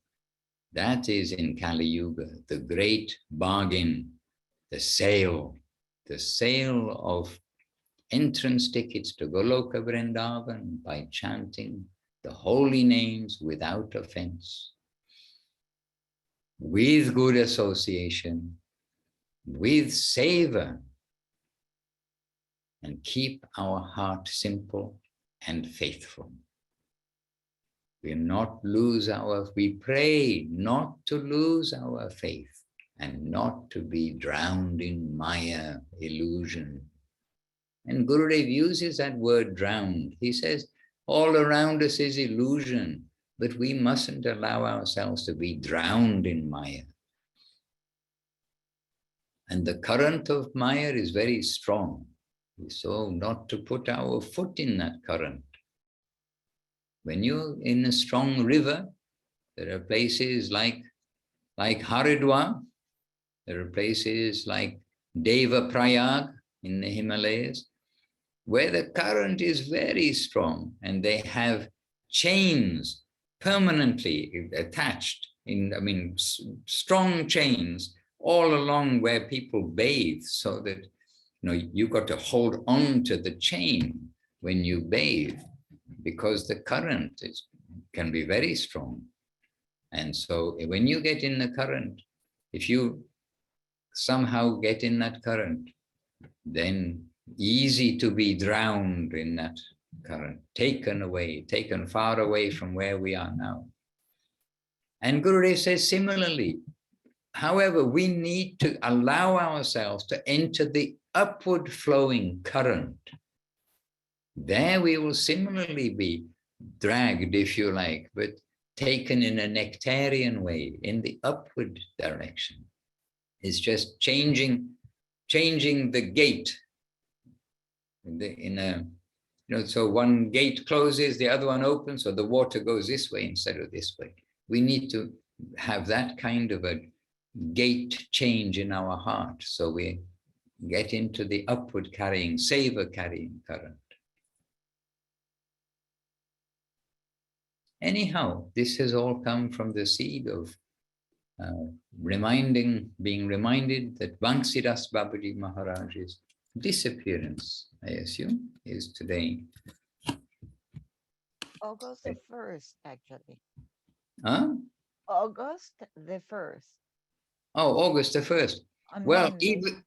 Speaker 3: That is in Kali Yuga, the great bargain, the sale of entrance tickets to Goloka Vrindavan by chanting the holy names without offense, with good association, with savor, and keep our heart simple and faithful. We pray not to lose our faith and not to be drowned in Maya, illusion. And Gurudev uses that word drowned. He says, all around us is illusion, but we mustn't allow ourselves to be drowned in Maya. And the current of Maya is very strong. So not to put our foot in that current. When you're in a strong river, there are places like Haridwar, there are places like Deva Prayag in the Himalayas, where the current is very strong and they have chains permanently attached, strong chains all along where people bathe, so that you've got to hold on to the chain when you bathe, because the current can be very strong. And so when you get in the current, if you somehow get in that current, then easy to be drowned in that current, taken far away from where we are now. And Gurudev says similarly, however, we need to allow ourselves to enter the upward flowing current. There we will similarly be dragged, if you like, but taken in a nectarian way, in the upward direction. It's just changing the gate. So one gate closes, the other one opens, so the water goes this way instead of this way. We need to have that kind of a gate change in our heart, so we get into the upward carrying, savor carrying current. Anyhow, this has all come from the seed of being reminded that Vamshi Dās Bābājī Mahārāj's disappearance, I assume, is today.
Speaker 2: August the 1st, actually.
Speaker 3: Huh?
Speaker 2: August the 1st.
Speaker 3: Oh, August the 1st. Well,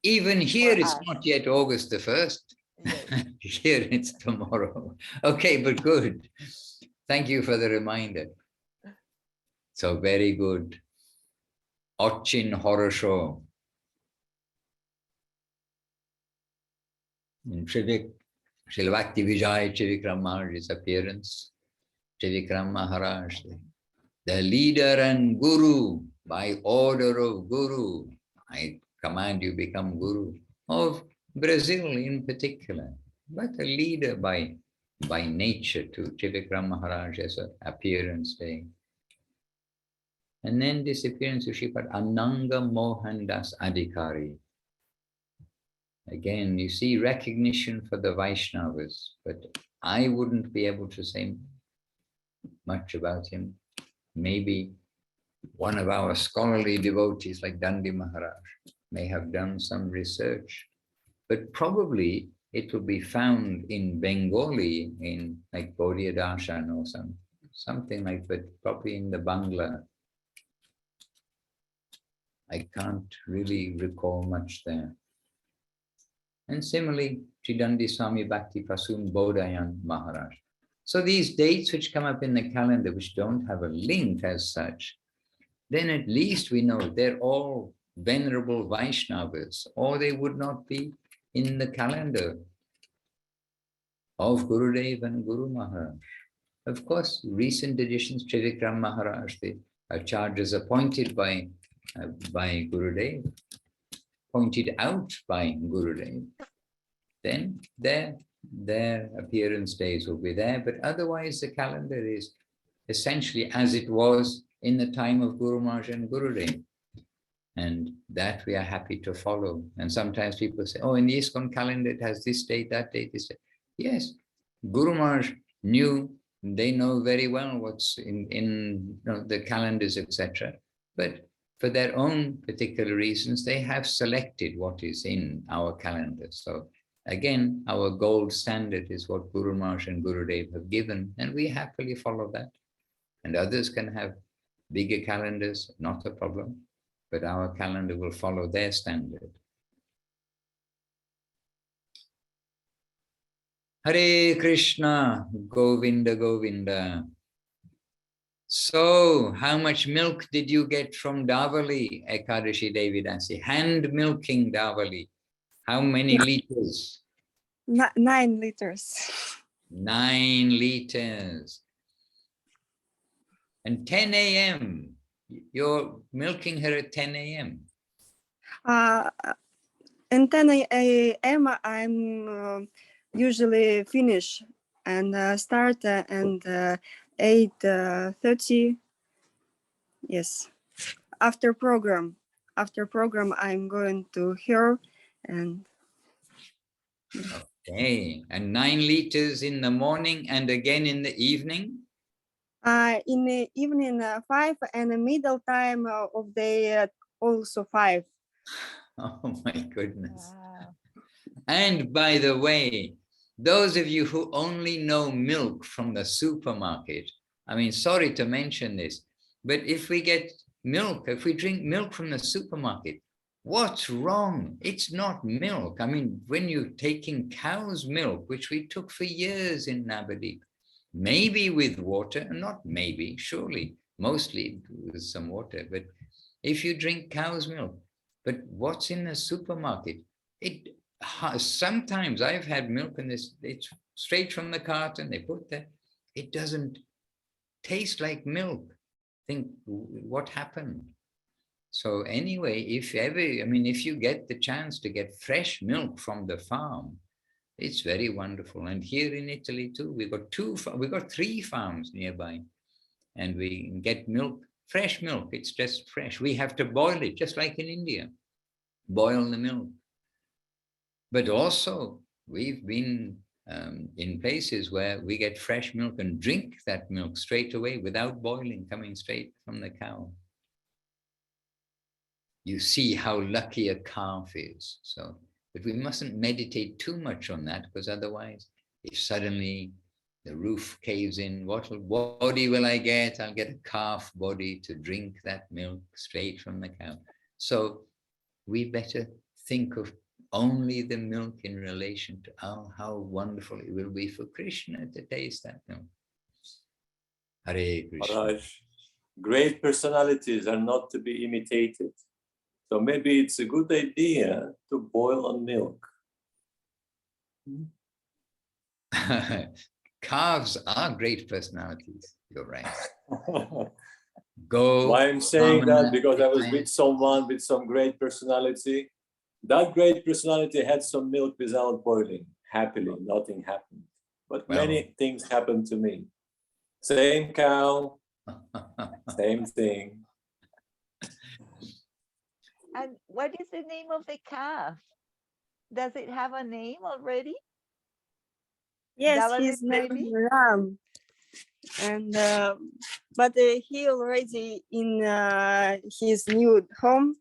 Speaker 3: even here it's not yet August the 1st. Yes. Here it's tomorrow. Okay, but good. Thank you for the reminder. So very good. Ochin Horosho. In Śrīla Vamshi Trivikram Maharaj's appearance, Trivikram Maharaj, the leader and guru, by order of Guru, I command you become Guru, of Brazil in particular, but a leader by nature too. Trivikram Maharaj as an appearance day. And then disappearance of Sripad Ananga Mohan Das Adhikari. Again, you see recognition for the Vaishnavas, but I wouldn't be able to say much about him. Maybe one of our scholarly devotees like Dandi Maharaj may have done some research, but probably it will be found in Bengali, in like Gaudiya Darshan or something like that, probably in the Bangla. I can't really recall much there. And similarly, Chidandi Swami Bhakti Prasun Bodhayan Maharaj. So these dates which come up in the calendar, which don't have a link as such, then at least we know they're all venerable Vaishnavas, or they would not be in the calendar of Gurudev and Guru Maharaj. Of course, recent editions, Trivikram Maharaj, the acharyas appointed by Gurudev, pointed out by Gurudev, then their appearance days will be there. But otherwise, the calendar is essentially as it was in the time of Guru Maharaj and Gurudev. And that we are happy to follow. And sometimes people say, oh, in the ISKCON calendar, it has this date, that date, this date. Yes, Guru Maharaj knew, they know very well what's in the calendars, etc. But for their own particular reasons, they have selected what is in our calendar. So again, our gold standard is what Guru Maharaj and Gurudev have given, and we happily follow that. And others can have bigger calendars, not a problem. But our calendar will follow their standard. Hare Krishna, Govinda, Govinda. So, how much milk did you get from Davali, Ekadashi Devidasi? Hand milking Davali. How many liters?
Speaker 5: 9 liters.
Speaker 3: 9 liters. And 10 a.m. You're milking her at 10 a.m.
Speaker 5: And 10 a.m. I'm usually finish and start and 8:30. Yes, after program I'm going to her and.
Speaker 3: Okay, and 9 liters in the morning and again in the evening?
Speaker 5: In the evening 5 and the middle time of the also 5.
Speaker 3: Oh my goodness.
Speaker 2: Wow.
Speaker 3: And by the way, those of you who only know milk from the supermarket, I mean, sorry to mention this, but if we get milk, if we drink milk from the supermarket, what's wrong? It's not milk. I mean, when you're taking cow's milk, which we took for years in Navadip, maybe with water, not maybe, surely, mostly with some water, but if you drink cow's milk, but what's in the supermarket? Sometimes I've had milk in this, it's straight from the carton, they put that, it doesn't taste like milk. Think what happened? So anyway, if you get the chance to get fresh milk from the farm, it's very wonderful. And here in Italy too, we've got 3 farms nearby, and we get milk, fresh milk. It's just fresh. We have to boil it, just like in India, boil the milk. But also we've been in places where we get fresh milk and drink that milk straight away without boiling, coming straight from the cow. You see how lucky a calf is. So, but we mustn't meditate too much on that, because otherwise, if suddenly the roof caves in, what body will I get? I'll get a calf body to drink that milk straight from the cow. So we better think of only the milk in relation to how wonderful it will be for Krishna to taste that milk. Hare Krishna.
Speaker 1: Maharaj, great personalities are not to be imitated. So maybe it's a good idea to boil on milk.
Speaker 3: Calves are great personalities. You're right. Go.
Speaker 1: Why I'm saying that? Because I was with someone with some great personality. That great personality had some milk without boiling. Happily, nothing happened. But many things happened to me. Same cow, same thing.
Speaker 2: And what is the name of the calf? Does it have a name already?
Speaker 5: Yes,
Speaker 2: Dallas
Speaker 5: his name
Speaker 2: baby?
Speaker 5: is Ram, and but he already in his new home,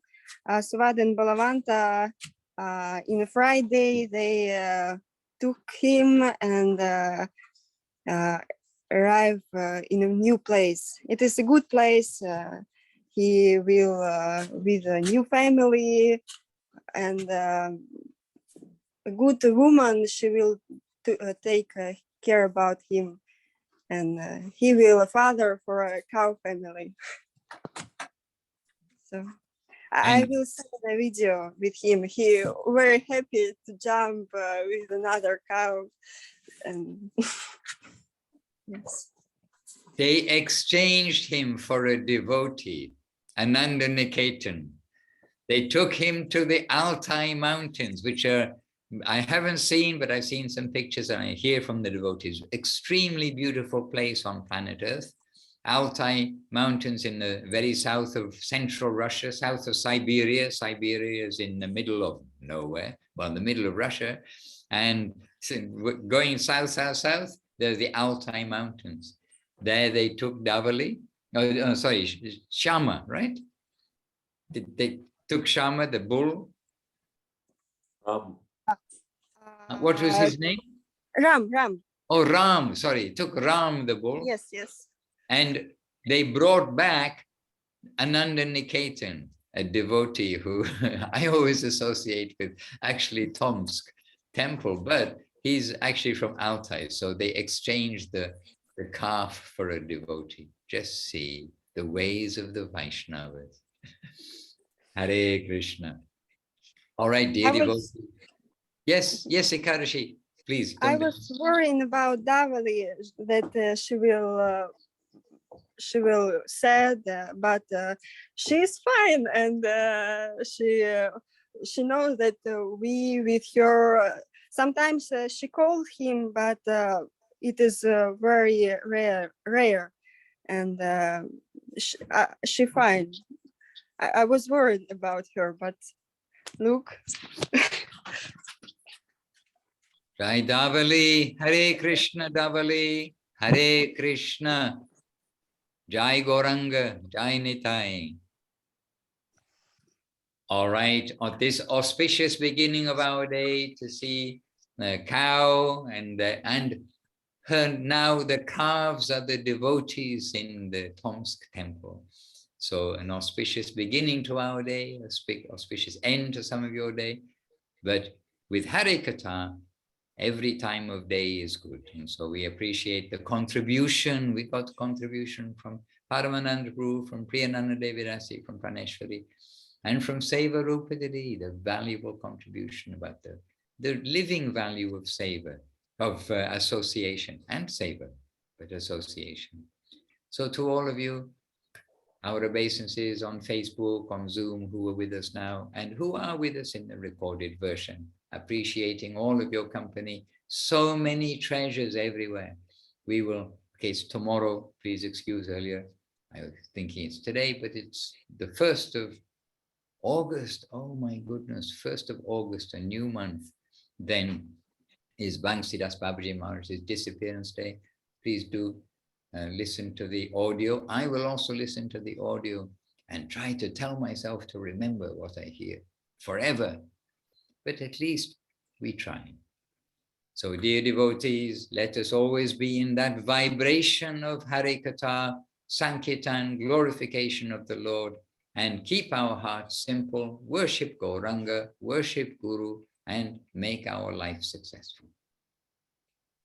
Speaker 5: Suvad and Balavanta. In Friday, they took him and arrive in a new place. It is a good place. He will with a new family, and a good woman. She will take care about him, and he will a father for a cow family. So I will send a video with him. He very happy to jump with another cow, and yes.
Speaker 3: They exchanged him for a devotee, Ananda Niketan. They took him to the Altai Mountains, which are, I haven't seen, but I've seen some pictures and I hear from the devotees. Extremely beautiful place on planet Earth. Altai Mountains in the very south of central Russia, south of Siberia. Siberia is in the middle of nowhere, well, in the middle of Russia. And going south, south, south, there's the Altai Mountains. There they took Davali, Shama, right? They took Shama, the bull. What was his name?
Speaker 5: Ram.
Speaker 3: Oh, Ram, sorry, took Ram, the bull.
Speaker 5: Yes.
Speaker 3: And they brought back Ananda Niketan, a devotee who I always associate with actually Tomsk temple, but he's actually from Altai. So they exchanged the calf for a devotee. Just see the ways of the Vaishnavas. Hare Krishna. All right, dear devotees. Yes, Ekadashi, please.
Speaker 5: I was worrying about Davali that she will sad, but she's fine, and she knows that we with her. Sometimes she calls him, but it is very rare, and she fine. I was worried about her, but look.
Speaker 3: Jai Davali, Hare Krishna Davali, Hare Krishna, Jai Gauranga, Jai Nitai. All right, on this auspicious beginning of our day to see the cow and her, now the calves are the devotees in the Tomsk temple. So an auspicious beginning to our day, auspicious end to some of your day. But with Hare Katha, every time of day is good. And so we appreciate the contribution. We got contribution from Paramananda Prabhu, from Priyananda Devirasi, from Praneshwari, and from Seva Rupadari, the valuable contribution about the living value of Seva, of association and Seva, but association. So to all of you, our obeisances on Facebook, on Zoom, who are with us now, and who are with us in the recorded version, appreciating all of your company. So many treasures everywhere. We will, okay, it's tomorrow, please excuse earlier. I was thinking it's today, but it's the 1st of August. Oh my goodness, 1st of August, a new month. Then is Vamshi Dās Bābājī Mahārāj's disappearance day. Please do listen to the audio. I will also listen to the audio and try to tell myself to remember what I hear forever. But at least we try. So dear devotees, let us always be in that vibration of Hare Katha, Sankirtan, glorification of the Lord, and keep our hearts simple, worship Gauranga, worship Guru, and make our life successful.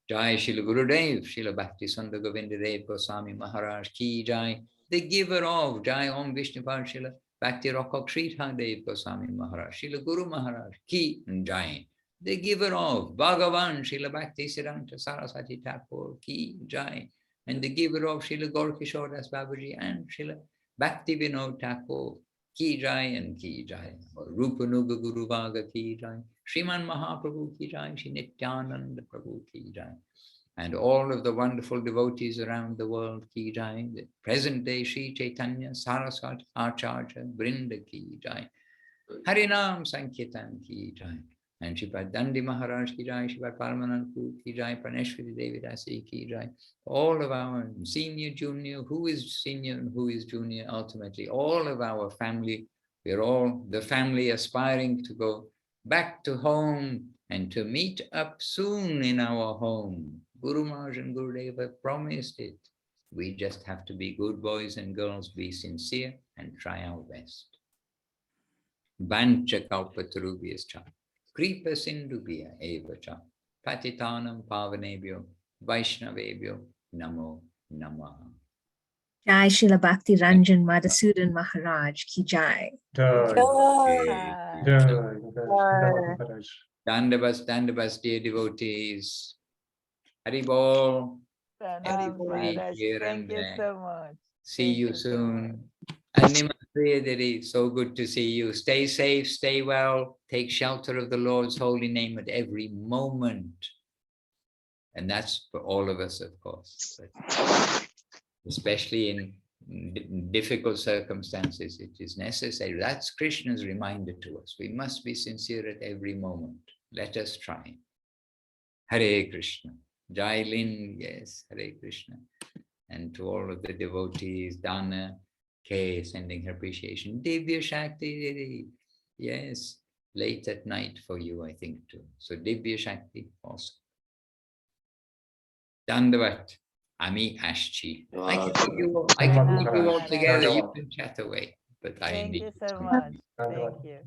Speaker 3: Jai Śrīla Gurudev, Śrīla Bhakti Sundar Govinda Dev Goswami Mahārāj ki Jai, the giver of Jai Om Vishnupad Śrīla Bhakti Rakok Sridhar Dev Goswami Mahārāj, Śrīla Guru Mahārāj ki Jai, the giver of Bhagavan Śrīla Bhakti Siddhanta Saraswati Thakur ki Jai, and the giver of Śrīla Gaurkishore Dās Bābājī and Śrīla Bhakti Vinod Thakur ki Jai and ki Jai, Rupa Nuga Guru Vaga ki Jai, Sriman Mahaprabhu ki Jai, Shri Nityananda Prabhu ki Jai, and all of the wonderful devotees around the world ki Jai, the present day Shri Chaitanya Saraswati Acharya Brinda ki Jai, Harinam Sankirtan ki Jai, and Shri Dandi Maharaj ki Jai, Shri Paramananda ki Jai, Praneshwari Devidasi ki Jai, all of our senior, junior, who is senior and who is junior, ultimately all of our family, we're all the family aspiring to go back to home and to meet up soon in our home. Guru Maharaj and Gurudeva promised it. We just have to be good boys and girls, be sincere and try our best. Vancha kalpatarubhyascha, kripa sindubhya evacha, patitanam pavanebhyo, vaishnavebhyo, namo namaha.
Speaker 4: Jai Śrīla Bhakti Ranjan Madhusudan Maharaj ki Jai.
Speaker 3: Dandabas, dear devotees. Haribol.
Speaker 2: Pranam,
Speaker 3: Everybody
Speaker 2: Maharaj.
Speaker 3: here
Speaker 2: Thank
Speaker 3: and
Speaker 2: you
Speaker 3: there.
Speaker 2: so much.
Speaker 3: See you soon. Animatriyadiri, so good to see you. Stay safe, stay well, take shelter of the Lord's holy name at every moment. And that's for all of us, of course, but especially in difficult circumstances, it is necessary. That's Krishna's reminder to us. We must be sincere at every moment. Let us try. Hare Krishna. Jai Lin, yes, Hare Krishna. And to all of the devotees, Dana, Kay, sending her appreciation. Divya Shakti, yes, late at night for you, I think, too. So Divya Shakti also. Dandavat, Ami Ashchi. I can keep you all together. You can chat away, but I
Speaker 2: Thank
Speaker 3: need
Speaker 2: you
Speaker 3: to
Speaker 2: so
Speaker 3: go.
Speaker 2: much. Thank you.